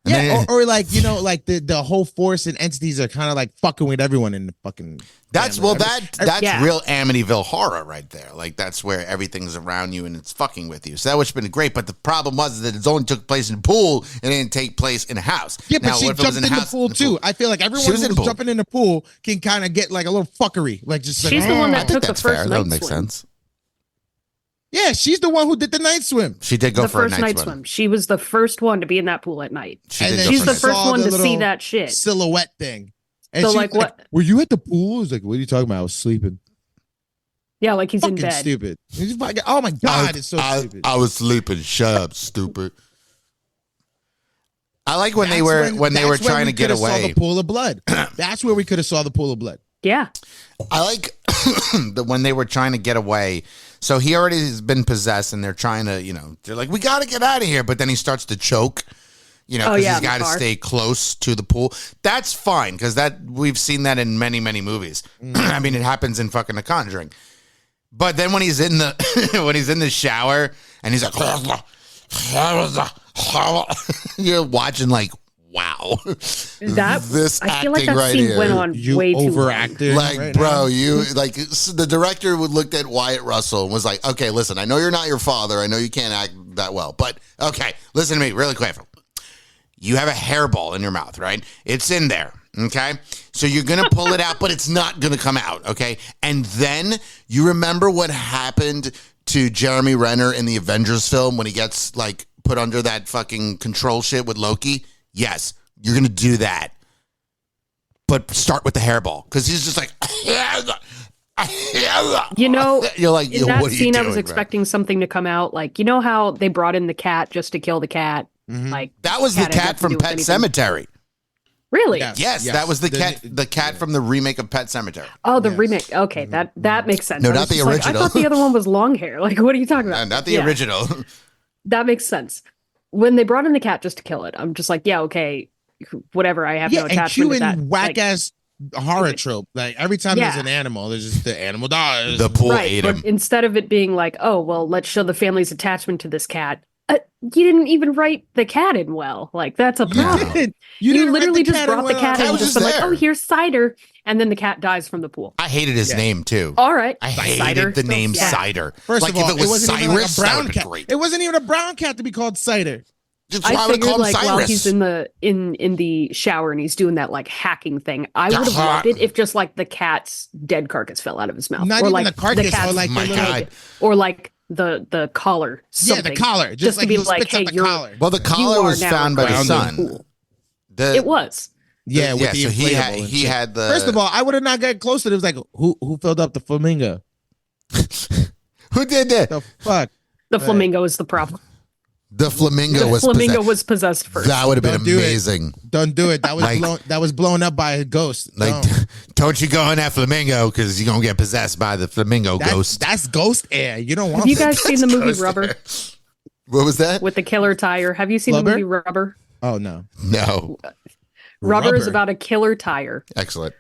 Yeah, or like, you know, like the whole force and entities are kind of like fucking with everyone in the fucking. That's real Amityville horror right there. Like that's where everything's around you and it's fucking with you. So that would have been great. But the problem was that it only took place in a pool and it didn't take place in a house. Yeah, but she jumped in the pool too. I feel like everyone who's jumping in the pool can kind of get like a little fuckery. Like just she's the one that took the first night that would make sense. Yeah, she's the one who did the night swim. She did go for a night swim. She was the first one to be in that pool at night. She's the first one to see that shit. Silhouette thing. And so like, what? Were you at the pool? I was like, what are you talking about? I was sleeping. Yeah, like he's in bed. Stupid. Oh my God, it's so stupid. I was sleeping. Shut up, stupid. I like when they were trying to get away. Saw the pool of blood. That's where we could have saw the pool of blood. Yeah. I like when they were trying to get away. So he already has been possessed and they're trying to, you know, they're like, we got to get out of here. But then he starts to choke, you know, because he's got to stay close to the pool. That's fine because we've seen that in many, many movies. I mean, it happens in fucking The Conjuring. But then when he's in the shower and he's like, you're watching like, wow, this I feel like acting that scene went on way too long. Like, right bro, you like the director would looked at Wyatt Russell and was like, okay, listen, I know you're not your father. I know you can't act that well, but okay, listen to me really quick. You have a hairball in your mouth, right? It's in there. Okay, so you're gonna pull it out, but it's not gonna come out. Okay, and then you remember what happened to Jeremy Renner in the Avengers film when he gets like put under that fucking control shit with Loki. Yes, you're going to do that. But start with the hairball because he's just like, you know, you're like, in that what are scene, you doing, I was expecting something to come out. Like, you know how they brought in the cat just to kill the cat? Mm-hmm. Like that was the cat from Pet Sematary. Really? Yes, that was the cat from the remake of Pet Sematary. Oh, the remake. Okay, that makes sense. No, not the original. Like, I thought the other one was long hair. Like, what are you talking about? Not the original. That makes sense. When they brought in the cat just to kill it, I'm just like, yeah, okay, whatever. I have no attachment to that. Whack ass horror trope. Like every time there's an animal, there's just the animal dies. The pool ate him. Instead of it being like, oh, well, let's show the family's attachment to this cat. You didn't even write the cat in well. Like that's a problem. You literally just brought the cat in and just been like, oh, here's Cider, and then the cat dies from the pool. I hated his name too. All right, I hated the name Cider. First like of all, if it was wasn't Cyrus, even like a brown cat. Great. It wasn't even a brown cat to be called Cider. I figured like while he's in the shower and he's doing that like hacking thing, I would have loved it if just like the cat's dead carcass fell out of his mouth, not or even like the carcass, or like my God, or like the collar. Something. Yeah, the collar. Just like to be like, hey, you're. Collar. Well, the collar was found by the son. It was. Yeah, with so he had the. First of all, I would have not got close to it. It was like, who filled up the flamingo? Who did that? The fuck. The flamingo is the problem. The flamingo was possessed first. That would have been amazing. Don't do it. That was blown up by a ghost. Like, don't you go on that flamingo because you're gonna get possessed by the flamingo ghost. That's ghost air. You don't want. Have you guys seen the movie Rubber? What was that? With the killer tire. Have you seen the movie Rubber? Oh no. Rubber is about a killer tire. Excellent.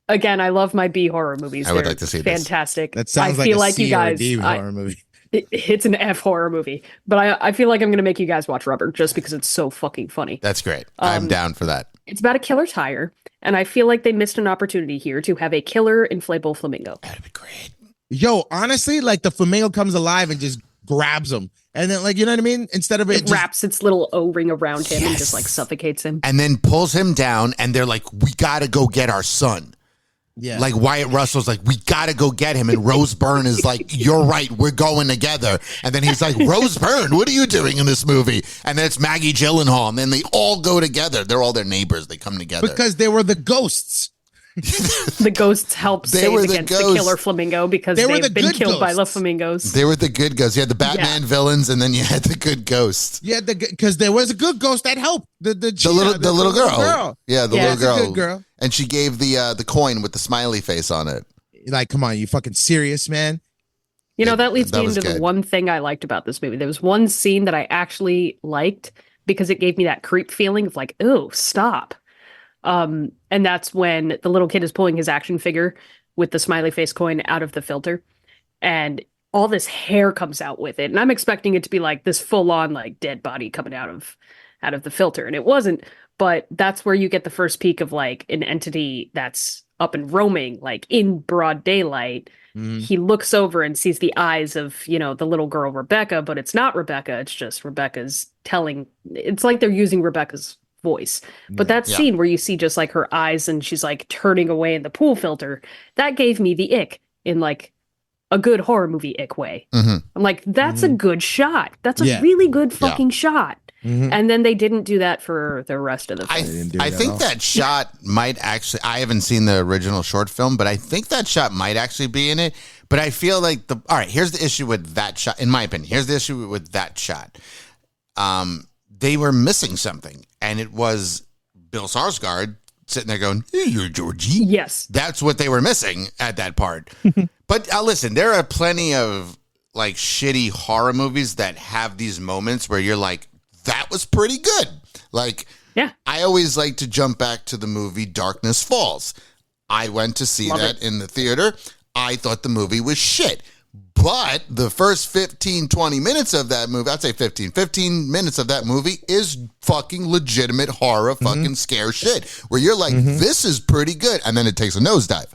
Again, I love my B horror movies. I would like to see this. Fantastic. That sounds I feel like a like C you guys, or a D horror movie. It's an F horror movie, but I feel like I'm going to make you guys watch Rubber just because it's so fucking funny. That's great. I'm down for that. It's about a killer tire, and I feel like they missed an opportunity here to have a killer inflatable flamingo. That'd be great. Yo, honestly, like the flamingo comes alive and just grabs him. And then, like, you know what I mean? Instead of it wraps its little O-ring around him and just like suffocates him. And then pulls him down, and they're like, we got to go get our son. Yeah. Like Wyatt Russell's like, we got to go get him. And Rose Byrne is like, you're right. We're going together. And then he's like, Rose Byrne, what are you doing in this movie? And then it's Maggie Gyllenhaal. And then they all go together. They're all their neighbors. They come together. Because they were the ghosts. The ghosts help save against the killer flamingo because they've been killed by the flamingos. They were the good ghosts. You had the Batman villains, and then you had the good ghosts. Yeah, because there was a good ghost that helped the little girl. Yeah, the little girl. Good girl. And she gave the coin with the smiley face on it. Like, come on, you fucking serious, man? You know, that leads me into the one thing I liked about this movie. There was one scene that I actually liked because it gave me that creep feeling of like, oh, stop. And that's when the little kid is pulling his action figure with the smiley face coin out of the filter, and all this hair comes out with it. And I'm expecting it to be like this full on like dead body coming out of the filter. And it wasn't, but that's where you get the first peek of like an entity that's up and roaming, like in broad daylight. Mm-hmm. He looks over and sees the eyes of, you know, the little girl, Rebecca, but it's not Rebecca. It's just Rebecca's telling. It's like they're using Rebecca's voice. But that scene where you see just like her eyes and she's like turning away in the pool filter, that gave me the ick in like a good horror movie ick way. Mm-hmm. I'm like, that's a good shot. That's a really good fucking shot. Mm-hmm. And then they didn't do that for the rest of the film. I think that shot might actually, I haven't seen the original short film, but I think that shot might actually be in it. But I feel like all right, here's the issue with that shot, in my opinion. Here's the issue with that shot. They were missing something, and it was Bill Skarsgård sitting there going, "Hey, you're Georgie." Yes, that's what they were missing at that part. But listen, there are plenty of like shitty horror movies that have these moments where you're like, "That was pretty good." Like, I always like to jump back to the movie Darkness Falls. I went to see that in the theater. I thought the movie was shit. But the first 15, 20 minutes of that movie, I'd say 15 minutes of that movie is fucking legitimate horror, fucking scare shit, where you're like, this is pretty good. And then it takes a nosedive.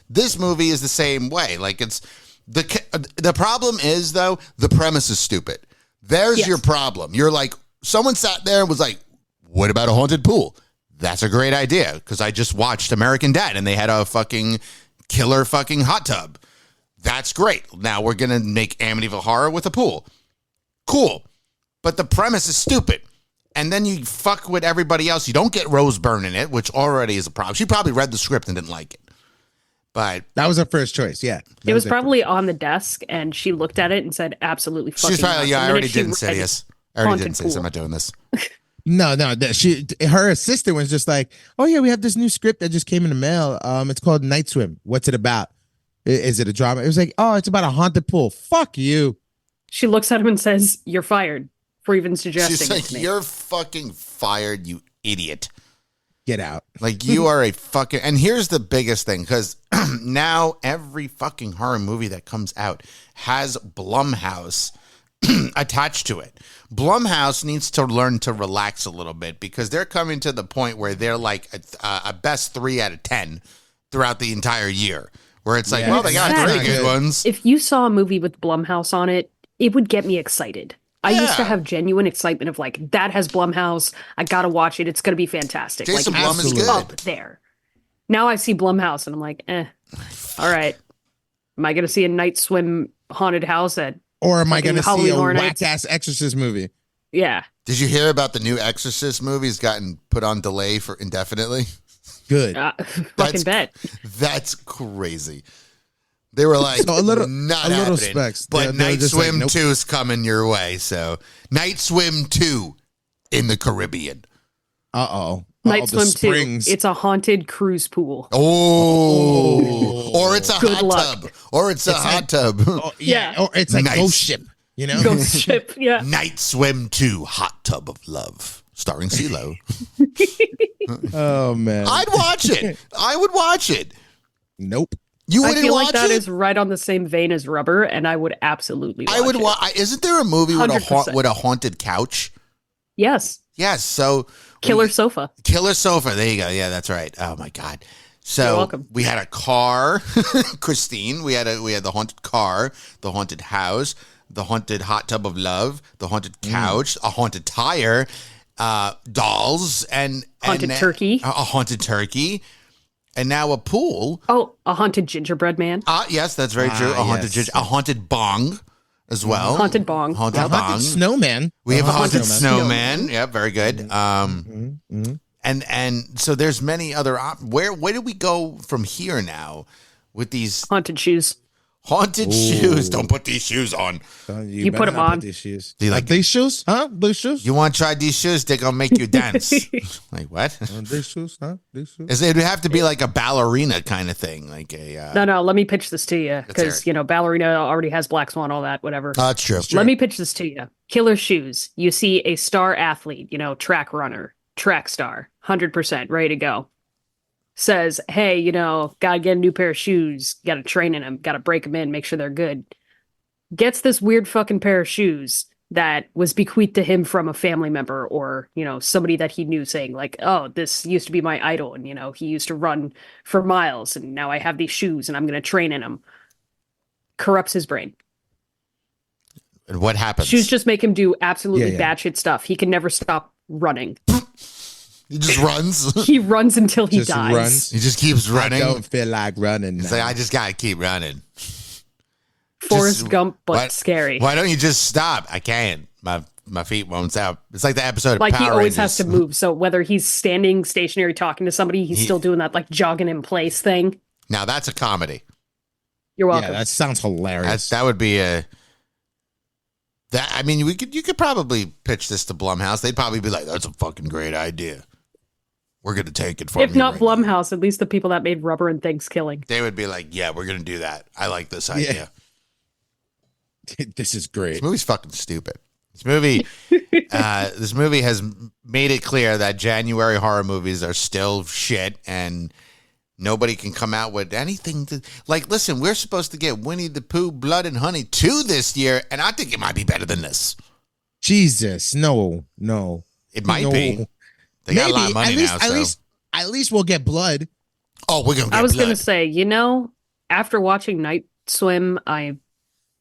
This movie is the same way. Like, it's the problem is, though, the premise is stupid. There's your problem. You're like, someone sat there and was like, what about a haunted pool? That's a great idea, because I just watched American Dad and they had a fucking killer fucking hot tub. That's great. Now we're going to make Amityville Horror with a pool. Cool. But the premise is stupid. And then you fuck with everybody else. You don't get Rose Byrne in it, which already is a problem. She probably read the script and didn't like it. But that was her first choice, yeah. It was probably on the desk, and she looked at it and said, absolutely fucking she's probably, not. I already did Insidious. I already did Insidious. I'm not doing this. No, her assistant was just like, oh, yeah, we have this new script that just came in the mail. It's called Night Swim. What's it about? Is it a drama? It was like, oh, it's about a haunted pool. Fuck you. She looks at him and says, you're fired for even suggesting She's like, it to me. You're fucking fired, you idiot. Get out. Like, you are a fucking... And here's the biggest thing, because now every fucking horror movie that comes out has Blumhouse attached to it. Blumhouse needs to learn to relax a little bit, because they're coming to the point where they're like a best 3 out of 10 throughout the entire year. Where it's like, well, they got 3 good ones. If you saw a movie with Blumhouse on it, it would get me excited. I used to have genuine excitement of like, that has Blumhouse. I gotta watch it. It's gonna be fantastic. Jason like, Blum is good. Up there. Now I see Blumhouse and I'm like, all right. Am I gonna see a Night Swim haunted house at or am I gonna see a whack-ass Exorcist movie? Yeah. Did you hear about the new Exorcist movies gotten put on delay for indefinitely? Good. Fucking bet. That's crazy. They were like, so a little happening. Specs. But Night Swim 2 is coming your way. So Night Swim 2 in the Caribbean. Night Swim 2. It's a haunted cruise pool. Oh. Or it's a hot tub. Or it's a hot tub. Yeah. Or it's like Ghost Ship. You know? Ghost Ship, yeah. Night Swim 2, Hot Tub of Love. Starring CeeLo. Oh, man. I'd watch it. I would watch it. Nope. You wouldn't watch it? I feel like that is right on the same vein as Rubber, and I would absolutely watch it. Isn't there a movie with a haunted couch? Yes. Yes. So Killer Sofa. Killer Sofa. There you go. Yeah, that's right. Oh my God. So you're welcome. We had a car, Christine. We had the haunted car, the haunted house, the haunted hot tub of love, the haunted couch, a haunted tire, dolls, and haunted turkey. A haunted turkey. and now a pool. Oh, a haunted gingerbread man. Yes, that's very true. A haunted bong as well. Haunted bong. Haunted bong. Haunted snowman. We have a haunted snowman. Yeah, very good. Mm-hmm. And so there's many other where do we go from here now with these haunted shoes? Haunted shoes. Don't put these shoes on. You put them on. These shoes. Do you like these shoes? Huh? These shoes? You want to try these shoes? They're going to make you dance. Like, what? These shoes? Huh? These shoes? It would have to be like a ballerina kind of thing. Like a. No, let me pitch this to you. Because, ballerina already has Black Swan, all that, whatever. That's true. Let me pitch this to you. Killer shoes. You see a star athlete, track runner, track star, 100%, ready to go. Says, hey, gotta get a new pair of shoes, gotta train in them, gotta break them in, make sure they're good. Gets this weird fucking pair of shoes that was bequeathed to him from a family member or, somebody that he knew, saying like, oh, this used to be my idol. And, he used to run for miles and now I have these shoes and I'm going to train in them. Corrupts his brain. And what happens? Shoes just make him do absolutely batshit stuff. He can never stop running. He just runs. He runs until he dies. Runs. He just keeps running. I don't feel like running. He's like, I just gotta keep running. Forrest Gump, but scary. Why don't you just stop? I can't. My feet won't stop. It's like the episode of like Power he always Rangers. has to move. So whether he's standing stationary talking to somebody, he's still doing that like jogging in place thing. Now that's a comedy. You're welcome. Yeah, that sounds hilarious. That would be a. You could probably pitch this to Blumhouse. They'd probably be like, "That's a fucking great idea. We're gonna take it from you." If not Blumhouse, at least the people that made Rubber and Thanksgiving. They would be like, "Yeah, we're gonna do that. I like this idea." Yeah. This is great. This movie's fucking stupid. This movie has made it clear that January horror movies are still shit, and nobody can come out with anything to like. Listen, we're supposed to get Winnie the Pooh, Blood and Honey 2 this year, and I think it might be better than this. Jesus, no. It might be. They got a lot of money now. At least we'll get blood. Oh, we're gonna get blood. I was gonna say, after watching Night Swim, I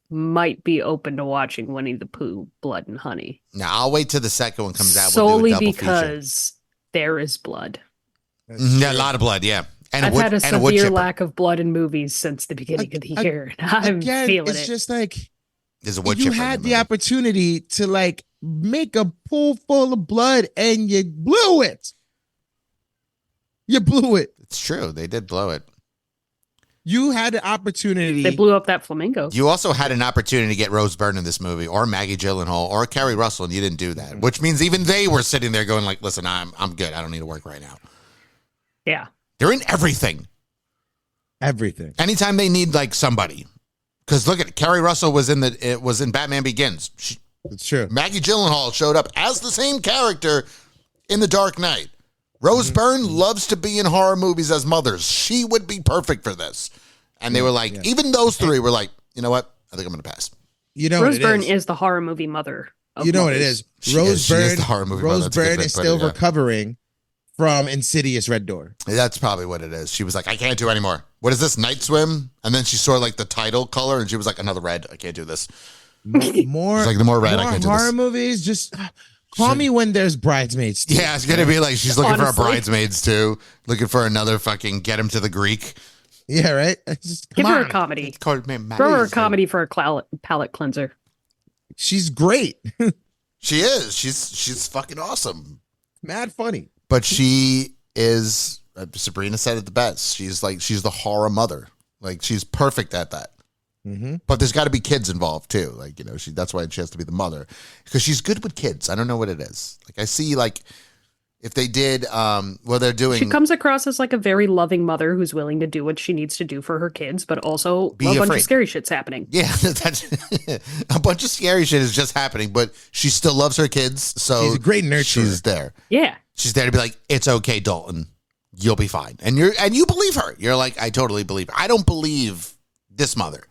might be open to watching Winnie the Pooh, Blood and Honey. Now I'll wait till the second one comes out. Solely we'll do a double because there is blood. Yeah, a lot of blood. Yeah, and I've had a severe lack of blood in movies since the beginning of the year. I'm feeling it. It's just like there's a wood you chipper had the opportunity to like make a pool full of blood and you blew it. You blew it. It's true. They did blow it. You had the opportunity. They blew up that flamingo. You also had an opportunity to get Rose Byrne in this movie, or Maggie Gyllenhaal, or Kerry Russell, and you didn't do that. Which means even they were sitting there going like, listen, I'm good. I don't need to work right now. Yeah. They're in everything. Everything. Anytime they need like somebody. Because look at it, Kerry Russell was in Batman Begins. It's true. Maggie Gyllenhaal showed up as the same character in The Dark Knight. Rose Byrne loves to be in horror movies as mothers. She would be perfect for this. And they were like, even those three were like, you know what? I think I'm going to pass. Rose Byrne is the horror movie mother. You know what it is? Rose Byrne the horror movie Rose Byrne is still recovering from Insidious Red Door. That's probably what it is. She was like, I can't do anymore. What is this, Night Swim? And then she saw like the title color and she was like, another red. I can't do this. More, like the more red, I can't do this. Horror movies, just call me when there's Bridesmaids. Too. Yeah, it's going to be like she's looking for a Bridesmaids too. Looking for another fucking Get Him to the Greek. Yeah, right? Give her a comedy. Throw her a comedy for a palate cleanser. She's great. She is. She's fucking awesome. Mad funny. But she is, Sabrina said it the best. She's the horror mother. Like, she's perfect at that. Mm-hmm. But there's got to be kids involved too. Like, that's why she has to be the mother. Because she's good with kids. I don't know what it is. Like, I see, like, if they did, they're doing. She comes across as like a very loving mother who's willing to do what she needs to do for her kids, but also a bunch of scary shit's happening. Yeah, that's a bunch of scary shit is just happening, but she still loves her kids. So she's a great nurturer. She's there. Yeah. She's there to be like, it's okay, Dalton. You'll be fine. And you believe her. You're like, I totally believe her. I don't believe this mother.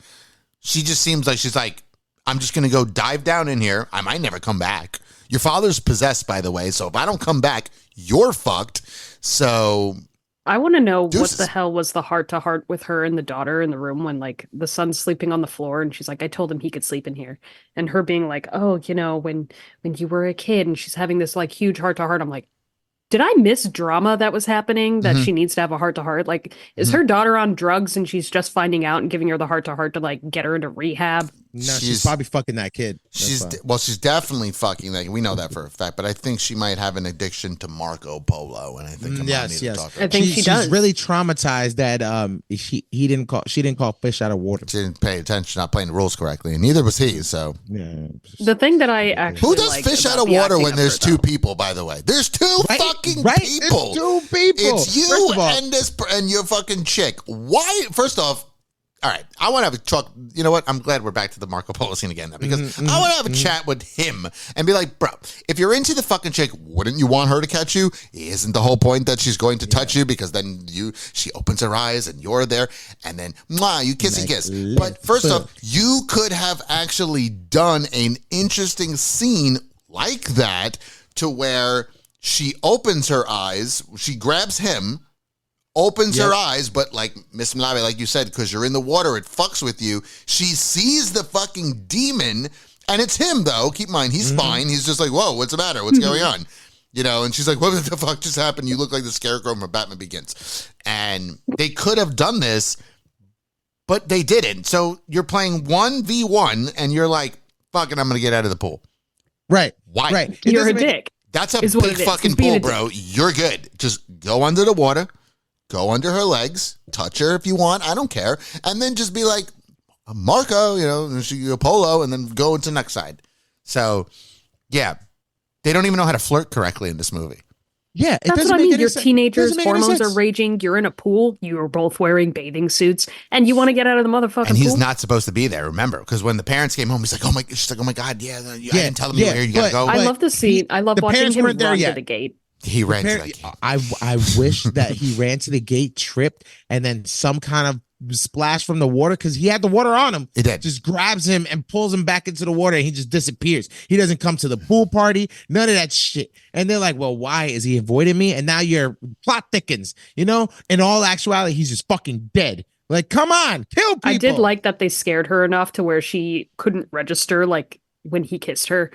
She just seems like she's like, I'm just going to go dive down in here. I might never come back. Your father's possessed, by the way. So if I don't come back, you're fucked. So I want to know what the hell was the heart to heart with her and the daughter in the room when like the son's sleeping on the floor and she's like, I told him he could sleep in here. And her being like, oh, when you were a kid, and she's having this like huge heart to heart. I'm like, did I miss drama that was happening that she needs to have a heart-to-heart? Like, is her daughter on drugs and she's just finding out and giving her the heart-to-heart to, like, get her into rehab? No, she's probably fucking that kid. She's definitely fucking that. We know that for a fact, but I think she might have an addiction to Marco Polo, and I think yes. I think she does. She's really traumatized that she didn't call fish out of water. She didn't pay attention, not playing the rules correctly, and neither was he. So the thing that I actually who does fish out of water when there's two people? By the way, there's two fucking people. It's two people. It's you and your fucking chick. Why? First off. All right, I want to have a talk. You know what? I'm glad we're back to the Marco Polo scene again, because I want to have a chat with him and be like, bro, if you're into the fucking chick, wouldn't you want her to catch you? Isn't the whole point that she's going to touch you, because then she opens her eyes and you're there, and then you kissy kiss. But first off, you could have actually done an interesting scene like that, to where she opens her eyes, she grabs him, opens her eyes, but like Miss Malabe, like you said, because you're in the water, it fucks with you. She sees the fucking demon, and it's him though. Keep in mind, he's fine. He's just like, whoa, what's the matter? What's going on? You know, and she's like, what the fuck just happened? You look like the Scarecrow from Batman Begins. And they could have done this, but they didn't. So you're playing 1v1, and you're like, fucking, I'm going to get out of the pool. Right. Why? Right. You're a dick. That's a big fucking pool, bro. You're good. Just go under the water. Go under her legs, touch her if you want, I don't care, and then just be like, Marco, you know, and she go Polo, and then go into the next side. So, yeah, they don't even know how to flirt correctly in this movie. Yeah, that's what I mean. You're teenagers, hormones are raging, you're in a pool, you're both wearing bathing suits, and you want to get out of the motherfucking pool. And he's not supposed to be there, remember? Because when the parents came home, he's like, she's like, oh my God, I didn't tell them you were here, you gotta go. I love the scene. I love watching him run to the gate. He ran to the gate. I wish that he ran to the gate, tripped, and then some kind of splash from the water, because he had the water on him. It did. Just grabs him and pulls him back into the water, and he just disappears. He doesn't come to the pool party, none of that shit. And they're like, well, why is he avoiding me? And now your plot thickens, you know? In all actuality, he's just fucking dead. Like, come on, kill people. I did like that they scared her enough to where she couldn't register, like, when he kissed her.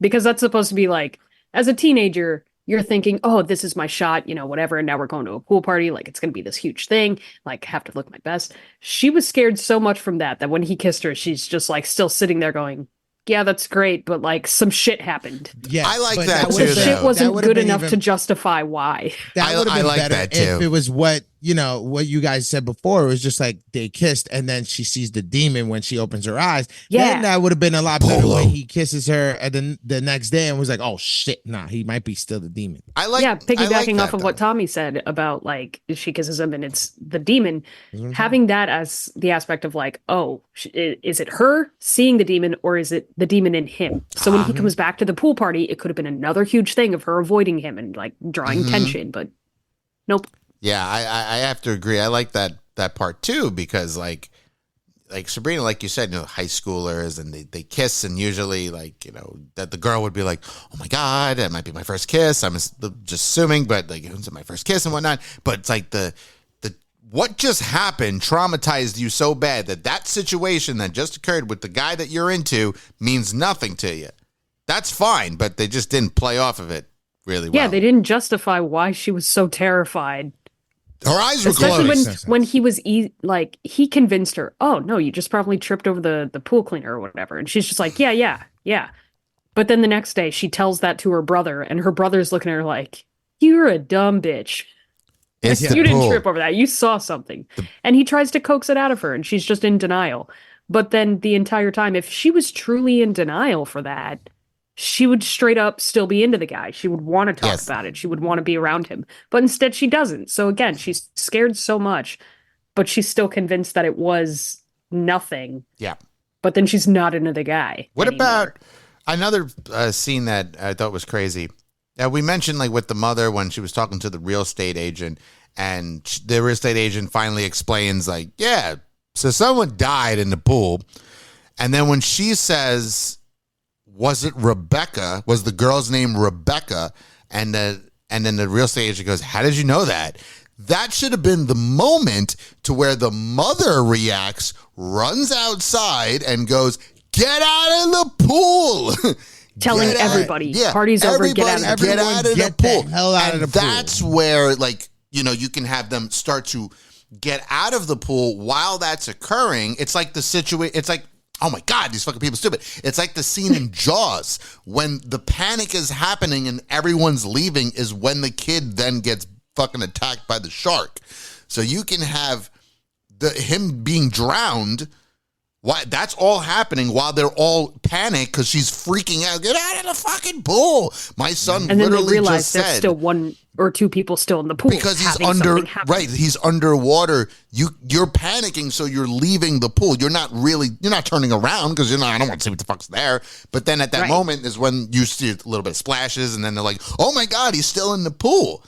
Because that's supposed to be like, as a teenager, you're thinking, oh, this is my shot, you know, whatever. And now we're going to a pool party. Like, it's going to be this huge thing. Like, have to look my best. She was scared so much from that when he kissed her, she's just like still sitting there going, yeah, that's great. But like some shit happened. Yeah, I like that too. The shit wasn't good enough to justify why. That would have been like better that too. if it was what you guys said before. It was just like they kissed, and then she sees the demon when she opens her eyes. Yeah, then that would have been a lot better when he kisses her, and then the next day and was like, oh shit, nah, he might be still the demon. Piggybacking off of what Tommy said about like she kisses him and it's the demon, having that as the aspect of like, oh, is it her seeing the demon or is it the demon in him? So when he comes back to the pool party, it could have been another huge thing of her avoiding him and like drawing tension, but nope. Yeah, I have to agree. I like that part too, because like Sabrina, like you said, high schoolers, and they kiss, and usually like, that the girl would be like, oh my God, that might be my first kiss. I'm just assuming, but like, it's my first kiss and whatnot. But it's like the what just happened traumatized you so bad that situation that just occurred with the guy that you're into means nothing to you. That's fine, but they just didn't play off of it really well. Yeah, they didn't justify why she was so terrified. Her eyes were closed. Especially when he was he convinced her, oh no, you just probably tripped over the pool cleaner or whatever. And she's just like, yeah. But then the next day she tells that to her brother, and her brother's looking at her like, you're a dumb bitch. You didn't trip over that. You saw something. And he tries to coax it out of her, and she's just in denial. But then the entire time, if she was truly in denial for that, she would straight up still be into the guy. She would want to talk about it. She would want to be around him. But instead she doesn't. So again, she's scared so much, but she's still convinced that it was nothing. Yeah. But then she's not into the guy. What about another scene that I thought was crazy? We mentioned like with the mother when she was talking to the real estate agent, and the real estate agent finally explains like, yeah, so someone died in the pool. And then when she says, was it Rebecca? Was the girl's name Rebecca? And then the real estate agent goes, how did you know that? That should have been the moment to where the mother reacts, runs outside and goes, get out of the pool. telling everybody, party's over, get out of the pool. The hell out of the pool. That's where, like, you know, you can have them start to get out of the pool while that's occurring. It's like the situation. It's like, oh my God, these fucking people are stupid. It's like the scene in Jaws when the panic is happening and everyone's leaving is when the kid then gets fucking attacked by the shark. So you can have him being drowned. Why? That's all happening while they're all panicked because she's freaking out. Get out of the fucking pool! My son and then literally they realize just there's said still one or two people still in the pool because he's he's underwater. You're panicking, so you're leaving the pool. You're not turning around because I don't want to see what the fuck's there. But then at that moment is when you see a little bit of splashes, and then they're like, "Oh my God, he's still in the pool."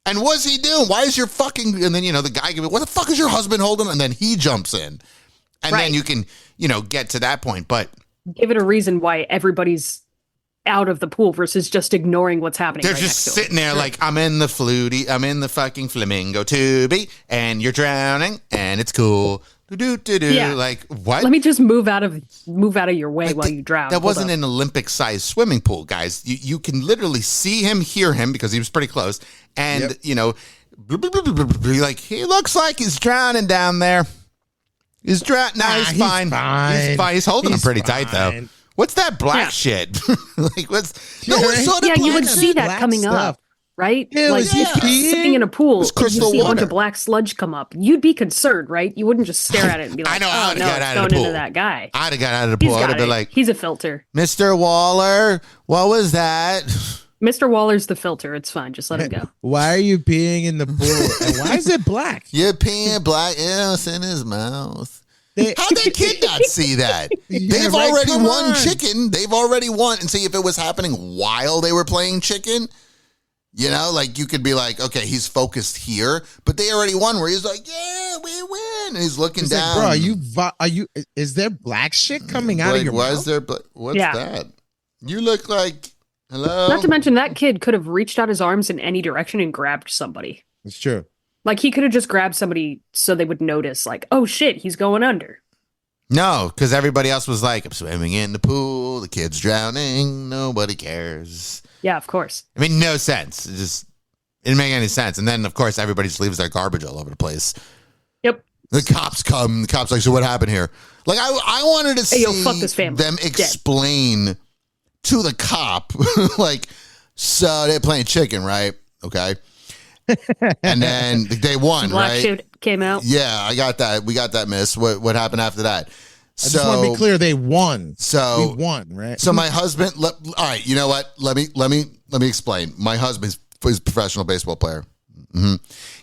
And what's he doing? Why is your fucking? And then the guy goes, "What the fuck is your husband holding?" And then he jumps in. And then you can, get to that point, but give it a reason why everybody's out of the pool versus just ignoring what's happening. They're just sitting there like, I'm in the fucking flamingo tubey, and you're drowning, and it's cool. Yeah. Like, what? Let me just move out of your way while you drown. That wasn't an Olympic-sized swimming pool, guys. You can literally see him, hear him because he was pretty close, and like he looks like he's drowning down there. He's drowning. No, he's fine. He's fine. He's holding him pretty tight though. What's that black shit? Like what's? No one saw the you would see that coming stuff. up. Right? Like if you're sitting in a pool and you see a bunch water. of black sludge come up, you'd be concerned, right? You wouldn't just stare at it and be like, I know, oh, no, it's going into that guy. I'd have got out of the pool. I'd have been like, he's a filter. Mr. Waller, what was that? Mr. Waller's the filter. It's fine. Just let him go. Why are you peeing in the pool? And why is it black? You're peeing black else in his mouth. How'd that kid not see that? They've already won chicken. They've already won. And see, if it was happening while they were playing chicken, like you could be like, okay, he's focused here, but they already won where he's like, yeah, we win. And he's looking down. Like, bro, is there black shit coming out of your mouth? What's that? You look like, hello? Not to mention that kid could have reached out his arms in any direction and grabbed somebody. It's true. Like, he could have just grabbed somebody so they would notice, like, oh, shit, he's going under. No, because everybody else was like, I'm swimming in the pool, the kid's drowning, nobody cares. Yeah, of course. I mean, no sense. It didn't make any sense. And then, of course, everybody just leaves their garbage all over the place. Yep. The cops come. The cops like, so what happened here? Like, I wanted to see fuck this family. them explain to the cop, like, so they're playing chicken, right? Okay. And then they won, Black right? shit came out. Yeah, I got that. We got that, miss. What happened after that? I just want to be clear. They won. So we won, right? So my husband. All right, you know what? Let me explain. My husband is a professional baseball player. Mm-hmm.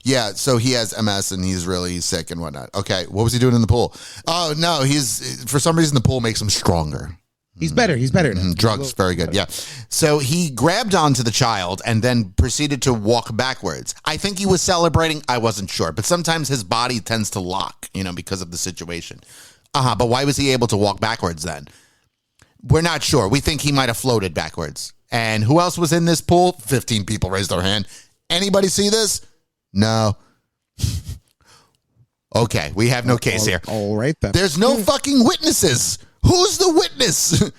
Yeah, so he has MS and he's really sick and whatnot. Okay, what was he doing in the pool? Oh no, he's for some reason the pool makes him stronger. He's better. He's better now. Drugs, very good. Yeah. So he grabbed onto the child and then proceeded to walk backwards. I think he was celebrating. I wasn't sure. But sometimes his body tends to lock, because of the situation. But why was he able to walk backwards then? We're not sure. We think he might have floated backwards. And who else was in this pool? 15 people raised their hand. Anybody see this? No. Okay. We have no case here. All right then. There's no fucking witnesses. Who's the witness?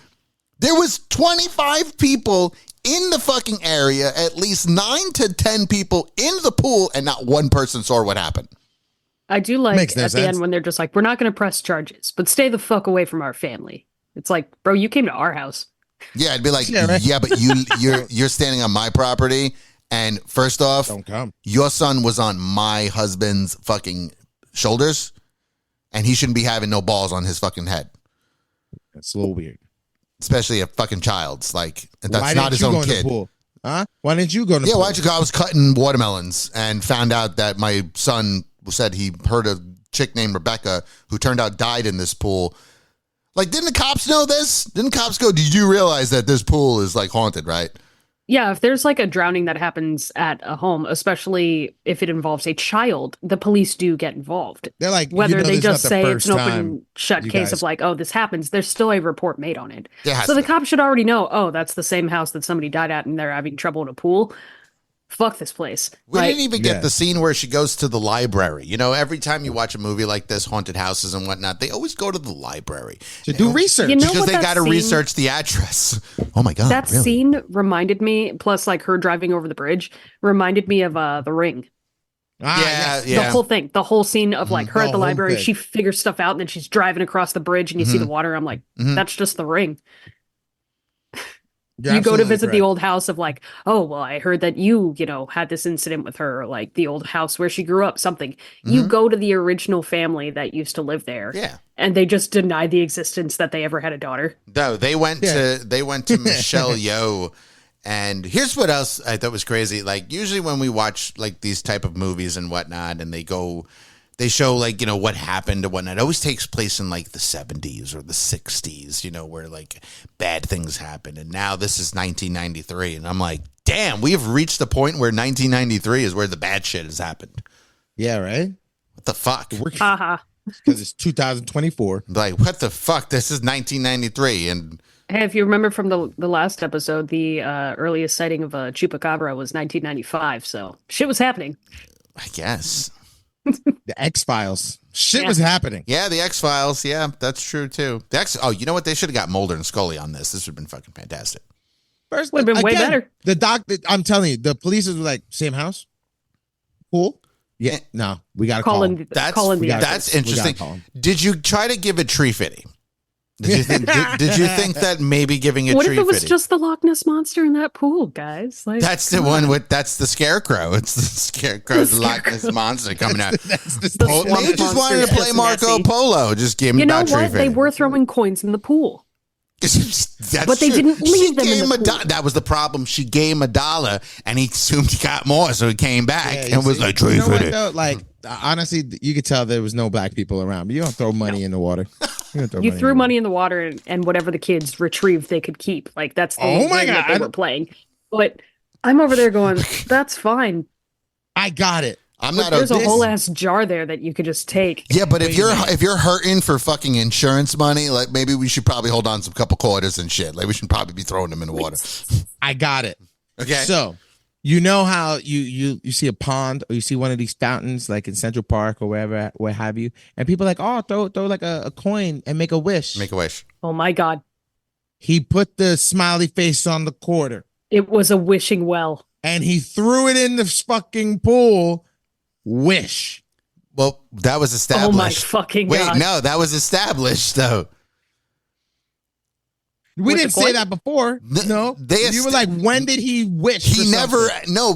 There was 25 people in the fucking area, at least 9 to 10 people in the pool, and not one person saw what happened. I do like at the end when they're just like, we're not going to press charges, but stay the fuck away from our family. It's like, bro, you came to our house. Yeah, I'd be like, yeah, but you're standing on my property, and first off, don't come. Your son was on my husband's fucking shoulders, and he shouldn't be having no balls on his fucking head. That's a little weird. Especially a fucking child's. Like, that's not his own kid. Huh? Why didn't you go to the pool? Why didn't you go? I was cutting watermelons and found out that my son said he heard a chick named Rebecca who turned out died in this pool. Like, didn't the cops know this? Didn't cops go, did you realize that this pool is like haunted, right? Yeah, if there's like a drowning that happens at a home, especially if it involves a child, the police do get involved. They're like, whether they just say it's an open shut case of like, oh, this happens, there's still a report made on it. So the cops should already know, oh, that's the same house that somebody died at and they're having trouble in a pool. fuck this place. We didn't even get the scene where she goes to the library. You know, every time you watch a movie like this, haunted houses and whatnot, they always go to the library to do research. You know because they got to research the address. Oh my God. That scene reminded me, plus like her driving over the bridge, reminded me of The Ring. The whole thing, the whole scene of like her at the library, she figures stuff out and then she's driving across the bridge and you see the water. I'm like, that's just The Ring. You go to visit the old house of like, oh, well, I heard that you had this incident with her, or like the old house where she grew up, something. You go to the original family that used to live there. Yeah. And they just deny the existence that they ever had a daughter. No, they went to Michelle Yeoh. And here's what else I thought was crazy. Like, usually when we watch like these type of movies and whatnot, and they show like, what happened and whatnot. It always takes place in like the 70s or the 60s, where like bad things happen. And now this is 1993. And I'm like, damn, we have reached the point where 1993 is where the bad shit has happened. Yeah, right? What the fuck? Because it's 2024. Like, what the fuck? This is 1993. And hey, if you remember from the last episode, the earliest sighting of a chupacabra was 1995. So shit was happening. I guess. The X-Files. Shit was happening. Yeah, the X-Files. Yeah, that's true too. You know what? They should have got Mulder and Scully on this. This would have been fucking fantastic. First, would have been way better. The I'm telling you, the police is like, same house? Cool. Yeah. No, we got to call him. That's interesting. Did you try to give a tree fitting? Did you think that maybe giving a what tree if it was fitting? just the Loch Ness monster in that pool, guys? Like, that's the one that's the scarecrow. It's the scarecrow, the Loch Ness monster coming out. Maybe just wanted to play Marco Polo. Just give him that tree fitting. They were throwing coins in the pool. But they didn't leave them in the pool. That was the problem. She gave him $1 and he assumed he got more, so he came back and was like, tree fitting. Like, honestly, you could tell there was no black people around, but you don't throw money in the water. You threw money in the water and whatever the kids retrieved, they could keep. Like, that's the game that they were playing. But I'm over there going, that's fine. I got it. There's a whole ass jar there that you could just take. Yeah, but if you're hurting for fucking insurance money, like maybe we should probably hold on to a couple quarters and shit. Like we should probably be throwing them in the water. I got it. Okay. So you know how you see a pond or you see one of these fountains like in Central Park or wherever, where have you, and people are like, oh, throw like a coin and make a wish. Make a wish. Oh my God. He put the smiley face on the quarter. It was a wishing well. And he threw it in the fucking pool. Wish. Well, that was established. Oh my fucking God. Wait, no, that was established though. We didn't say that before. No. You were like, when did he wish? He never,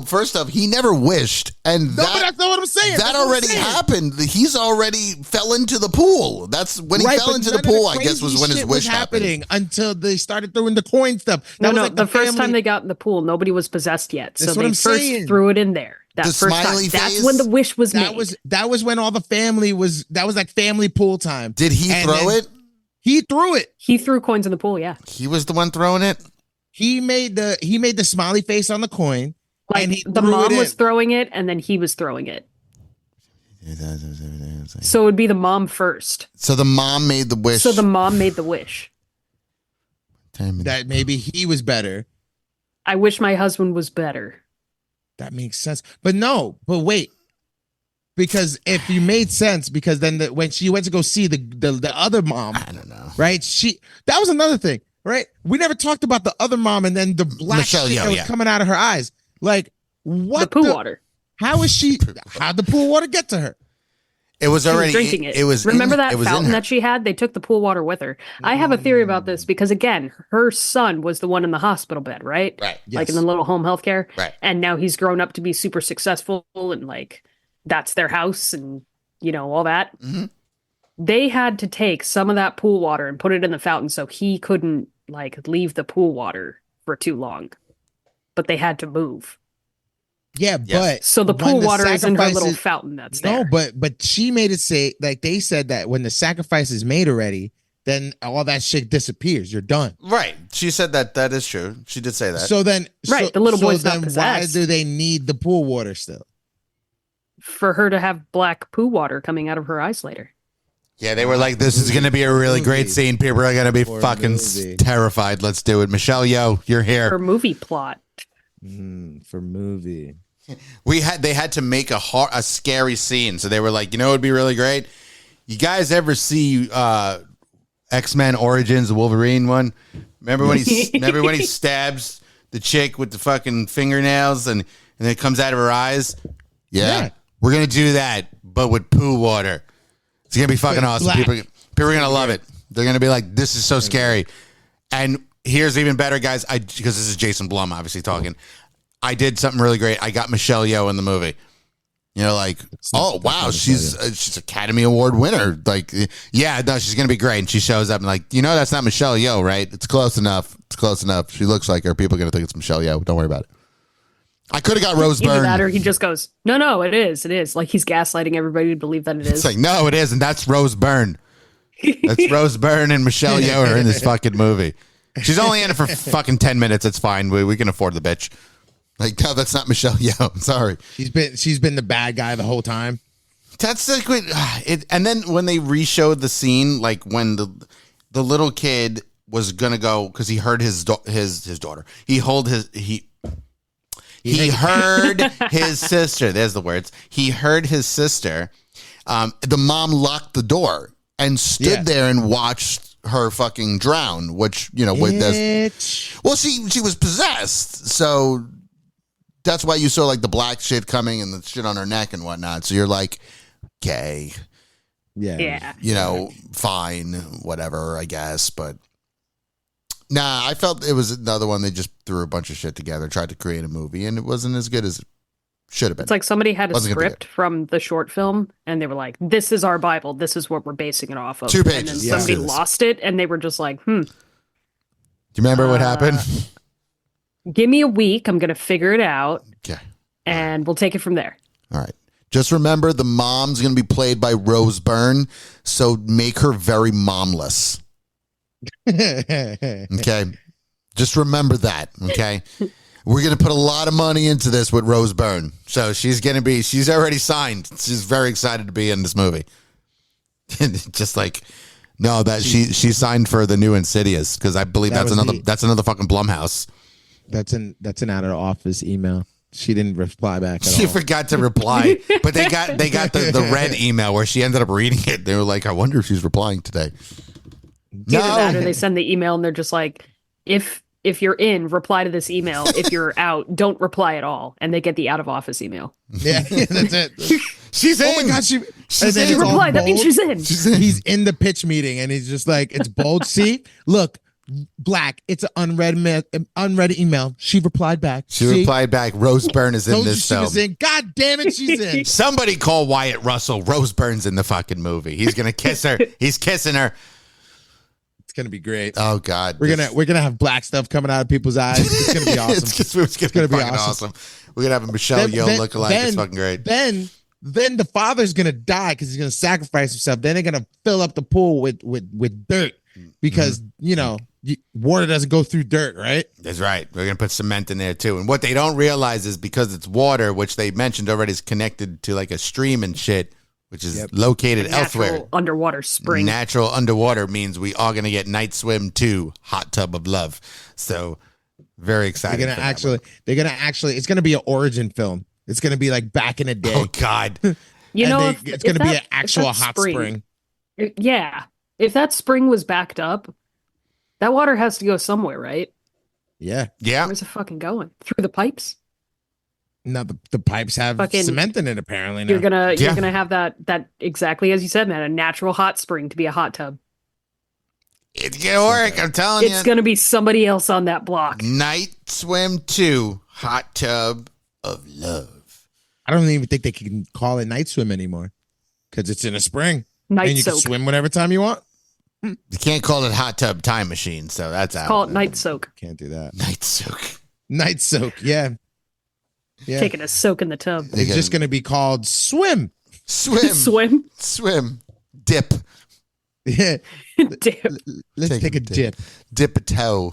first off, he never wished. And but that's not what I'm saying. That already happened. He's already fell into the pool. That's when he fell into the pool, I guess, was when his wish happened. Until they started throwing the coin stuff. The first time they got in the pool, nobody was possessed yet. So they first threw it in there. That first time. That's when the wish was made. That was when all the family that was like family pool time. Did he throw it? He threw it. He threw coins in the pool, yeah. He was the one throwing it? He made the smiley face on the coin. Like the mom was throwing it and then he was throwing it. So it would be the mom first. So the mom made the wish. That maybe he was better. I wish my husband was better. That makes sense. But wait. Because if you made sense, because then when she went to go see the other mom, I don't know, right? That was another thing, right? We never talked about the other mom and then the black shit that was coming out of her eyes. Like, what? The pool water. How'd the pool water get to her? It was already drinking it. Remember that fountain that she had? They took the pool water with her. I have a theory about this because, again, her son was the one in the hospital bed, right? Right. Yes. Like in the little home health care. Right. And now he's grown up to be super successful and like that's their house and, all that. Mm-hmm. They had to take some of that pool water and put it in the fountain so he couldn't like leave the pool water for too long. But they had to move. Yeah, but so the pool water is in her little fountain that's there. No, but she made it say, like they said that when the sacrifice is made already, then all that shit disappears. You're done. Right. She said that is true. She did say that. So then, the little boy's not possessed. Why do they need the pool water still? For her to have black poo water coming out of her eyes later. Yeah, they were like, this is going to be a really great scene. People are going to be fucking terrified. Let's do it. Michelle Yeoh, you're here. For movie plot. For movie. They had to make a scary scene, so they were like, you know, it would be really great. You guys ever see X-Men Origins, the Wolverine one? Remember when he stabs the chick with the fucking fingernails and it comes out of her eyes? Yeah. We're gonna do that, but with poo water. It's gonna be fucking awesome. People are gonna love it. They're gonna be like, this is so scary. And here's even better, guys. Because this is Jason Blum, obviously talking. I did something really great. I got Michelle Yeoh in the movie. You know, like, oh wow, she's Academy Award winner. Like, yeah, no, she's gonna be great. And she shows up and like, you know, that's not Michelle Yeoh, right? It's close enough. It's close enough. She looks like her. People are gonna think it's Michelle Yeoh. Don't worry about it. I could have got Rose Byrne. Either that or he just goes, no, it is. It is. Like he's gaslighting everybody to believe that it is. It's like, no, it isn't. That's Rose Byrne. That's Rose Byrne and Michelle Yeoh are in this fucking movie. She's only in it for fucking 10 minutes. It's fine. We can afford the bitch. Like, no, that's not Michelle Yeoh. I'm sorry. She's been the bad guy the whole time. That's like and then when they re-showed the scene, like when the little kid was gonna go because he heard his daughter. He heard his sister. There's the words. He heard his sister. The mom locked the door and stood there and watched her fucking drown. Which, you know, well, she was possessed, so that's why you saw like the black shit coming and the shit on her neck and whatnot. So you're like, okay, yeah, you know, fine, whatever, I guess, but. Nah, I felt it was another one. They just threw a bunch of shit together, tried to create a movie, and it wasn't as good as it should have been. It's like somebody had a script from the short film, and they were like, this is our Bible. This is what we're basing it off of. 2 pages. And then somebody lost it, and they were just like, Do you remember what happened? Give me a week. I'm going to figure it out. Okay. And we'll take it from there. All right. Just remember the mom's going to be played by Rose Byrne, so make her very momless. Okay, just remember that. Okay, we're gonna put a lot of money into this with Rose Byrne, so she's already signed. She's very excited to be in this movie. Just like, no, that she signed for the new Insidious because I believe that's another fucking Blumhouse. That's an out of the office email. She didn't reply back at all. She forgot to reply, but they got the red email where she ended up reading it. They were like, I wonder if she's replying today. Either that or they send the email and they're just like, if you're in, reply to this email. If you're out, don't reply at all. And they get the out of office email. Yeah, that's it. She's in. Oh my God, she replied. That means she's in. He's in the pitch meeting and he's just like, it's bold. See, look, black. It's an unread email. She replied back. She replied back. Rose Byrne is in this film. Was in. God damn it, she's in. Somebody call Wyatt Russell. Rose Byrne's in the fucking movie. He's gonna kiss her. He's kissing her. Gonna be great. Oh God, we're gonna have black stuff coming out of people's eyes. It's gonna be awesome. it's gonna be awesome. We're gonna have a Michelle Yeoh lookalike. It's fucking great. Then the father's gonna die because he's gonna sacrifice himself. Then they're gonna fill up the pool with dirt because you know water doesn't go through dirt, right? That's right. We're gonna put cement in there too. And what they don't realize is because it's water, which they mentioned already, is connected to like a stream and shit. Which is located elsewhere. Underwater spring. Natural underwater means we are going to get Night Swim 2, Hot Tub of Love. So very excited. They're going to actually, it's going to be an origin film. It's going to be like back in the day. Oh God. It's going to be an actual hot spring. Yeah. If that spring was backed up, that water has to go somewhere, right? Yeah. Yeah. Where's it fucking going? Through the pipes? No, the pipes have cement in it. Apparently, now. You're gonna have that exactly as you said, man. A natural hot spring to be a hot tub. It's gonna work. I'm telling you. It's gonna be somebody else on that block. Night Swim 2, Hot Tub of Love. I don't even think they can call it night swim anymore because it's in a spring. Night and you soak. can swim whatever time you want. You can't call it Hot Tub Time Machine, so that's out. Call it night soak. Can't do that. Night Soak. Night soak. Yeah. Yeah. Taking a soak in the tub. It's just going to be called swim. Swim. Dip. Yeah. Dip. Let's take a dip. Dip a toe.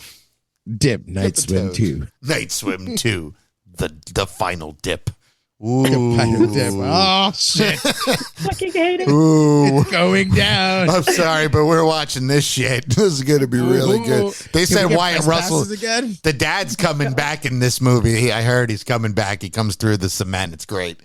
Dip. Night swim 2. Night Swim 2. The final dip. Ooh. Oh shit! Fucking hate it. Ooh. It's going down. I'm sorry, but we're watching this shit. This is going to be really good. They said Wyatt Russell again. The dad's coming back in this movie. I heard he's coming back. He comes through the cement. It's great.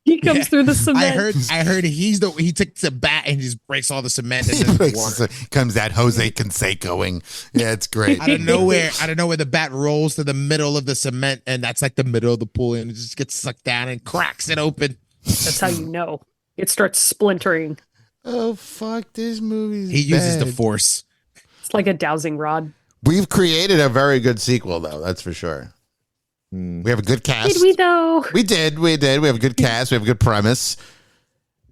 He comes through the cement. I heard he takes a bat and just breaks all the cement and then water. Comes that Jose Cansecoing. Yeah, it's great. Out of nowhere, the bat rolls to the middle of the cement, and that's like the middle of the pool, and it just gets sucked down and cracks it open. That's how you know. It starts splintering. Oh fuck, this movie's He uses bad. the force. It's like a dowsing rod. We've created a very good sequel, though. That's for sure. We have a good cast. Did we though? We did. We have a good cast. We have a good premise.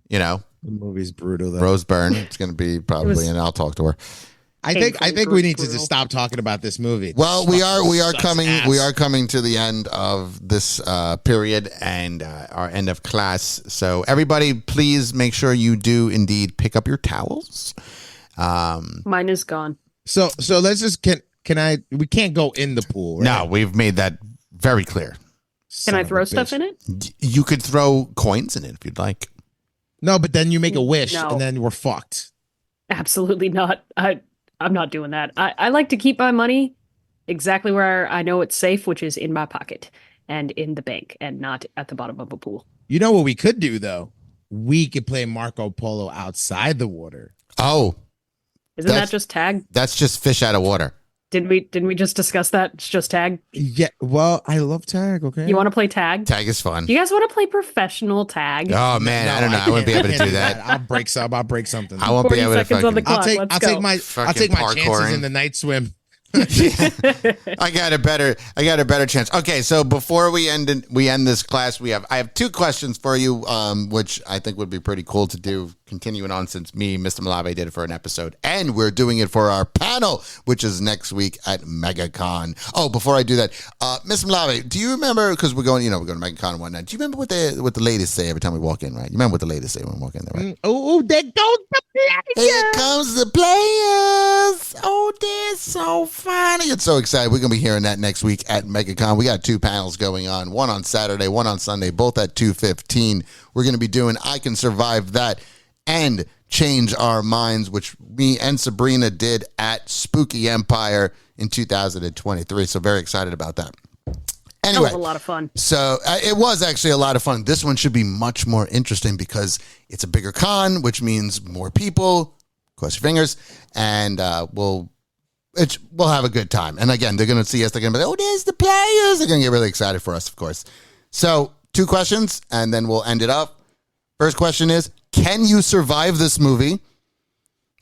You know, The movie's brutal though. Rose Byrne. It's going to be probably, and I'll talk to her. I think we need to just stop talking about this movie. Well, we are coming ass. to the end of this period and our end of class. So everybody, please make sure you do indeed pick up your towels. Mine is gone. So let's just we can't go in the pool, right? No, we've made that very clear. Can I throw stuff in it? You could throw coins in it if you'd like. No, but then you make a wish No. and then we're fucked. Absolutely not. I'm not doing that. I like to keep my money exactly where I know it's safe, which is in my pocket and in the bank and not at the bottom of a pool. You know what we could do though? We could play Marco Polo outside the water. Oh, Isn't that just tag? that's just fish out of water. Didn't we just discuss that? It's just tag. Yeah, well, I love tag, okay? You want to play tag? Tag is fun. Do you guys want to play professional tag? Oh man, I don't know. I wouldn't be able to do that. I'll break something. I won't be 40 take seconds on the fucking. clock. Let's go. I'll take my chances parkouring. in the night swim. I got a better chance. Okay, so before we end this class, I have two questions for you, which I think would be pretty cool to do. Continuing on, since Mr. Malave did it for an episode, and we're doing it for our panel, which is next week at MegaCon. Oh, before I do that, Mr. Malave, do you remember? Because we're going to MegaCon and whatnot. Do you remember what the ladies say every time we walk in? Right? You remember what the ladies say when we walk in there, right? Oh, there goes the players. Here comes the players. Oh, they're so funny. It's so excited. We're going to be hearing that next week at MegaCon. We got two panels going on, one on Saturday, one on Sunday, both at 2:15. We're going to be doing I Can Survive That and Change Our Minds, which me and Sabrina did at Spooky Empire in 2023. So very excited about that. Anyway, That was a lot of fun. So it was actually a lot of fun. This one should be much more interesting because it's a bigger con, which means more people. Cross your fingers, and we'll have a good time. And again, they're going to see us. They're going to be like, "Oh, there's the players." They're going to get really excited for us, of course. So 2 questions, and then we'll end it up. First question is: can you survive this movie?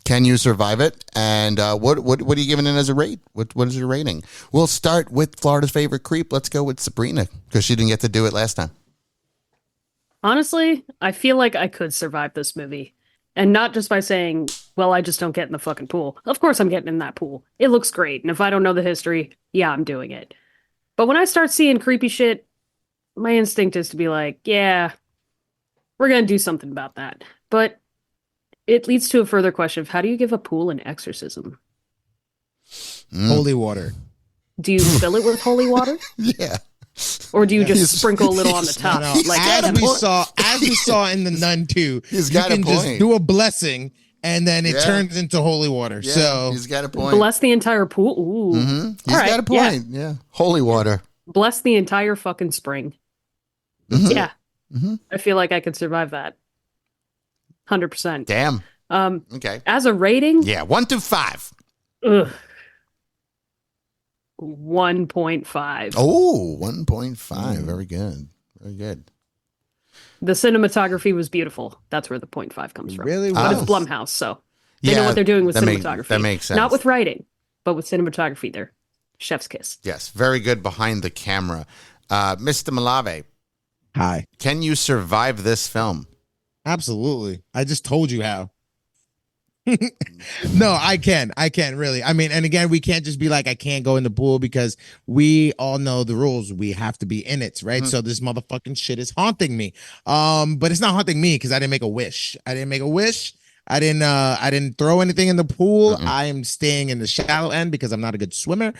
Can you survive it? And what are you giving it as a rate? What is your rating? We'll start with Florida's favorite creep. Let's go with Sabrina because she didn't get to do it last time. Honestly, I feel like I could survive this movie. And not just by saying, well, I just don't get in the fucking pool. Of course I'm getting in that pool. It looks great. And if I don't know the history, yeah, I'm doing it. But when I start seeing creepy shit, my instinct is to be like, yeah, we're going to do something about that. But it leads to a further question of how do you give a pool an exorcism? Holy water. Do you fill it with holy water? Yeah. Or do you just sprinkle a little on the top? No, Like as we saw in the Nun 2, He's you got a can just point. do a blessing and then it Yeah. turns into holy water. Yeah, So he's got a point. bless the entire pool? Ooh. He's All right, got a point. Yeah. Holy water. Bless the entire fucking spring. Mhm. Yeah. Mhm. I feel like I could survive that. 100%. Damn. Okay. As a rating, Yeah. 1 to 5. ugh, 1.5. Oh, 1.5. Very good. Very good. The cinematography was beautiful. That's where the 0.5 comes from. really But Oh. it's Blumhouse, so they know what they're doing with that cinematography. that makes sense. Not with writing, but with cinematography. They're chef's kiss. Yes. Very good behind the camera. Mr. Malave, Hi. can you survive this film? Absolutely. I just told you how. No, I can really. I mean, and again, we can't just be like, I can't go in the pool because we all know the rules. We have to be in it, right? So this motherfucking shit is haunting me. But it's not haunting me because I didn't make a wish. I didn't throw anything in the pool. I am staying in the shallow end because I'm not a good swimmer.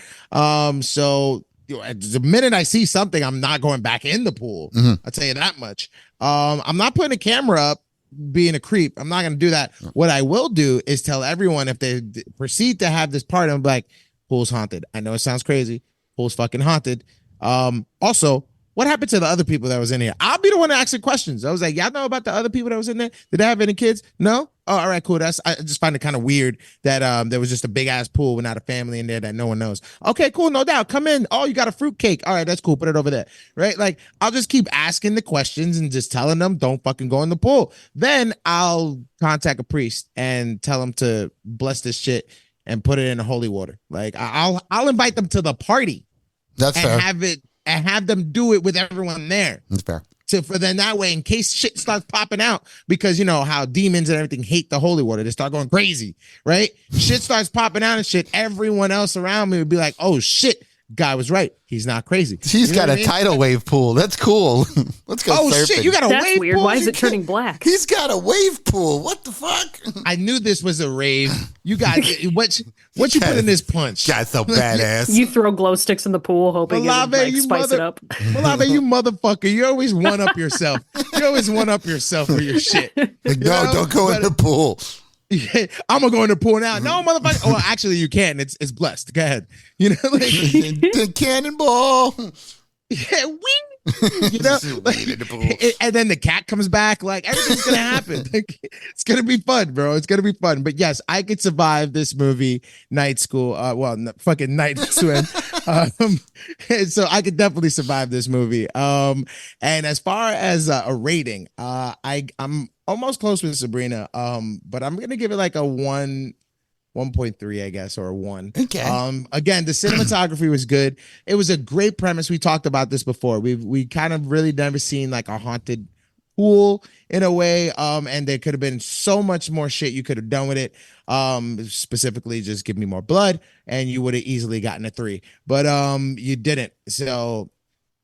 So the minute I see something, I'm not going back in the pool. I'll tell you that much. I'm not putting a camera up being a creep. I'm not going to do that. What I will do is tell everyone if they proceed to have this party, I'm like, pool's haunted. I know it sounds crazy. Pool's fucking haunted. Also, what happened to the other people that was in here? I'll be the one to ask the questions. I was like, y'all know about the other people that was in there? Did they have any kids? No? Oh, all right, cool. I just find it kind of weird that there was just a big ass pool without a family in there that no one knows. Okay, cool, no doubt. Come in. Oh, you got a fruit cake. All right, that's cool. Put it over there. Right? Like, I'll just keep asking the questions and just telling them don't fucking go in the pool. Then I'll contact a priest and tell him to bless this shit and put it in the holy water. Like, I'll invite them to the party. That's fair. Have them do it with everyone there. That's fair. So for then that way, in case shit starts popping out, because you know how demons and everything hate the holy water, they start going crazy, right? Shit starts popping out and shit. Everyone else around me would be like, "Oh shit, guy was right. He's not crazy." He's got a tidal wave pool. That's cool. Let's go. Oh surfing. shit, you got a That's wave weird. pool? Why is it turning black? He's got a wave pool. What the fuck? I knew this was a rave. You got what you put in this punch? Got so badass. You throw glow sticks in the pool, hoping it would, like, spice it up. Malave, you motherfucker. You always one up yourself. You always one up yourself for your shit. Like, no, don't go in the pool. Yeah, I'm gonna go in the pool now. No, motherfucker. Oh, well, actually, you can. It's blessed. Go ahead. You know, like the cannonball. Yeah, you know, and then the cat comes back. Like everything's gonna happen. Like, it's gonna be fun, bro. It's gonna be fun. But yes, I could survive this movie, Night School. Fucking Night Swim. So I could definitely survive this movie. And as far as a rating, I'm almost close with Sabrina. But I'm gonna give it like a 1.3, I guess, or a 1. Okay. Again, the cinematography was good. It was a great premise. We talked about this before. We kind of really never seen like a haunted pool in a way. And there could have been so much more shit you could have done with it. Specifically, just give me more blood, and you would have easily gotten a 3. But you didn't. So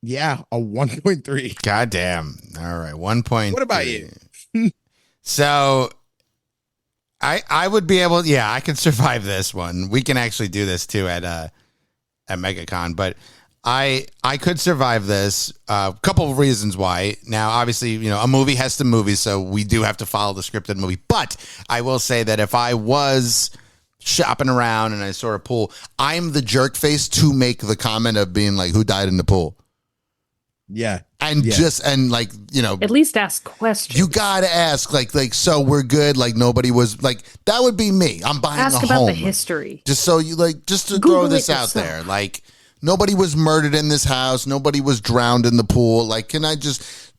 yeah, a 1.3. Goddamn. All right, 1.3. What about you? So I would be able, I can survive this one. We can actually do this too at MegaCon, but I could survive this. A couple of reasons why. Now, obviously, you know, a movie has to movie, so we do have to follow the scripted movie. But I will say that if I was shopping around and I saw a pool, I'm the jerk face to make the comment of being like, "Who died in the pool?" Yeah. And and like, you know, At least ask questions. you gotta ask, like, so we're good. Like nobody was like, that would be me. I'm buying Ask a about home. the history. Just so you just to Google throw this it out yourself. there. Like nobody was murdered in this house. Nobody was drowned in the pool. Like, can I just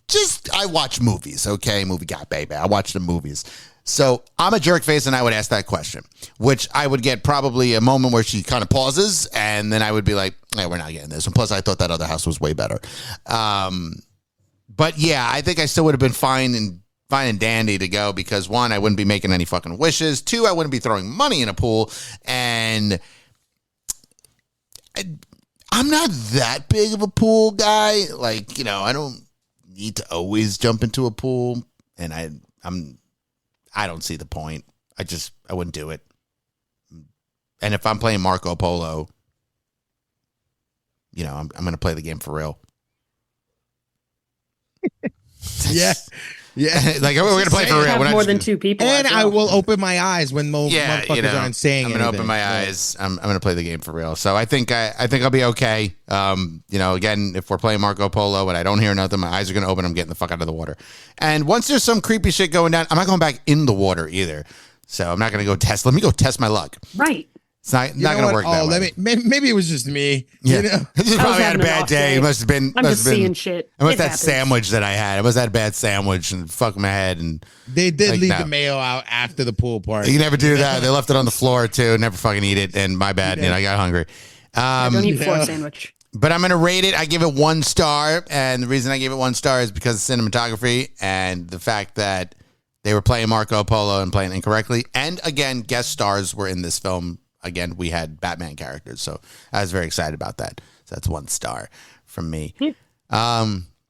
I watch movies. Okay. Movie guy, baby. I watch the movies. So I'm a jerk face and I would ask that question, which I would get probably a moment where she kind of pauses and then I would be like, hey, we're not getting this. And plus I thought that other house was way better. But yeah, I think I still would have been fine and dandy to go because 1, I wouldn't be making any fucking wishes. 2, I wouldn't be throwing money in a pool. And I'm not that big of a pool guy. Like, you know, I don't need to always jump into a pool and I don't see the point. I wouldn't do it. And if I'm playing Marco Polo, you know, I'm going to play the game for real. Yeah. Like we're going to play for real. Have We're not more just than gonna- 2 people. And as I well. will open my eyes when motherfuckers aren't saying I'm anything. going to open my eyes. I'm going to play the game for real. So I think I'll be okay. You know, again, if we're playing Marco Polo and I don't hear nothing, my eyes are going to open. I'm getting the fuck out of the water. And once there's some creepy shit going down, I'm not going back in the water either. So I'm not going to go test. Let me go test my luck. Right. It's not going to work that way. Maybe it was just me. Yeah. You know? He just I was probably had a having an bad off day. day. It must have been. I'm just seeing shit. It was It that happens. sandwich that I had. It was that bad sandwich and fucked my head. And They did Like, leave no. the mayo out after the pool party. you never do that. They left it on the floor too. Never fucking eat it. And my bad. You know, I got hungry. I don't eat floor yeah. sandwich. But I'm going to rate it. I give it 1 star. And the reason I give it 1 star is because of cinematography and the fact that they were playing Marco Polo and playing incorrectly. And again, guest stars were in this film. Again, we had Batman characters. So I was very excited about that. So that's 1 star from me. Yeah.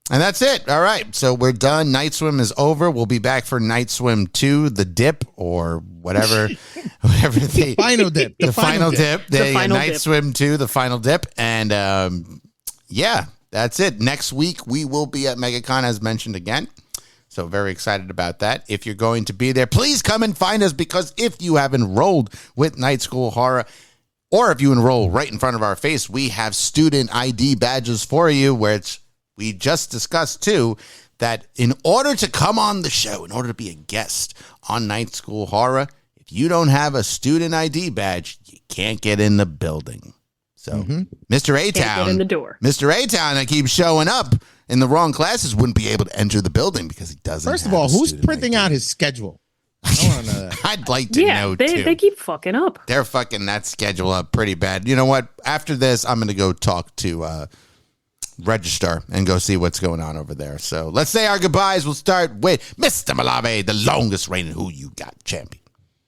And that's it. All right. So we're done. Night Swim is over. We'll be back for Night Swim 2, the dip or whatever. Final dip. The final dip. The final Night dip. Swim 2, the final dip. And yeah, that's it. Next week, we will be at MegaCon, as mentioned again. So very excited about that. If you're going to be there, please come and find us, because if you have enrolled with Night School Horror, or if you enroll right in front of our face, we have student ID badges for you, which we just discussed too, that in order to come on the show, in order to be a guest on Night School Horror, if you don't have a student ID badge, you can't get in the building. So Mr. A-Town, in the door. Mr. A-Town that keeps showing up in the wrong classes wouldn't be able to enter the building because he doesn't. First of all, who's printing out his schedule? I want to know that. I'd like to know, too. They keep fucking up. They're fucking that schedule up pretty bad. You know what? After this, I'm going to go talk to Register and go see what's going on over there. So let's say our goodbyes. We'll start with Mr. Malave, the longest reigning Who You Got champion.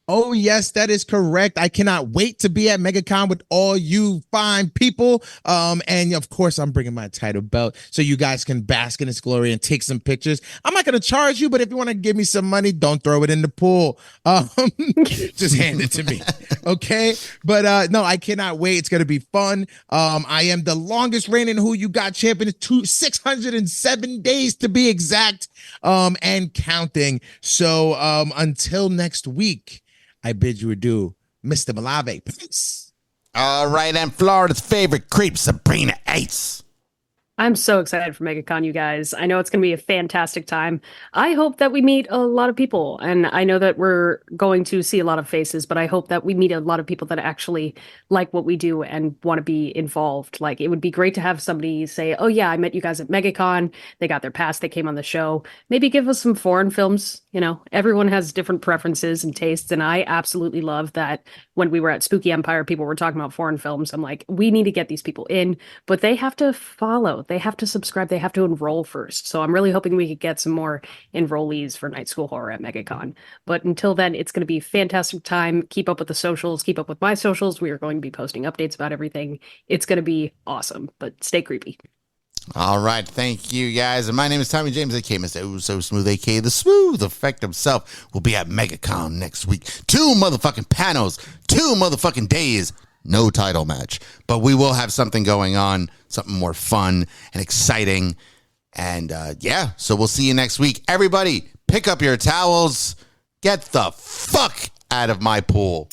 Oh, yes, that is correct. I cannot wait to be at MegaCon with all you fine people. And of course, I'm bringing my title belt so you guys can bask in its glory and take some pictures. I'm not going to charge you, but if you want to give me some money, don't throw it in the pool. Just hand it to me. Okay. But no, I cannot wait. It's going to be fun. I am the longest reigning Who You Got champion, 607 days to be exact, and counting. So until next week, I bid you adieu, Mr. Malave. Peace. All right, and Florida's favorite creep, Sabrina Ace. I'm so excited for MegaCon, you guys. I know it's going to be a fantastic time. I hope that we meet a lot of people, and I know that we're going to see a lot of faces, but I hope that we meet a lot of people that actually like what we do and want to be involved. Like, it would be great to have somebody say, oh yeah, I met you guys at MegaCon. They got their pass. They came on the show. Maybe give us some foreign films. You know, everyone has different preferences and tastes, and I absolutely love that when we were at Spooky Empire, people were talking about foreign films. I'm like, we need to get these people in, but they have to follow. They have to subscribe. They have to enroll first. So I'm really hoping we could get some more enrollees for Night School Horror at MegaCon. But until then, it's going to be a fantastic time. Keep up with the socials. Keep up with my socials. We are going to be posting updates about everything. It's going to be awesome, but stay creepy. All right. Thank you, guys. And my name is Tommy James, a.k.a. Mr. Oh So Smooth, a.k.a. The Smooth Effect himself. Will be at MegaCon next week. 2 motherfucking panels. 2 motherfucking days. No title match. But we will have something going on, something more fun and exciting. And yeah, so we'll see you next week. Everybody, pick up your towels. Get the fuck out of my pool.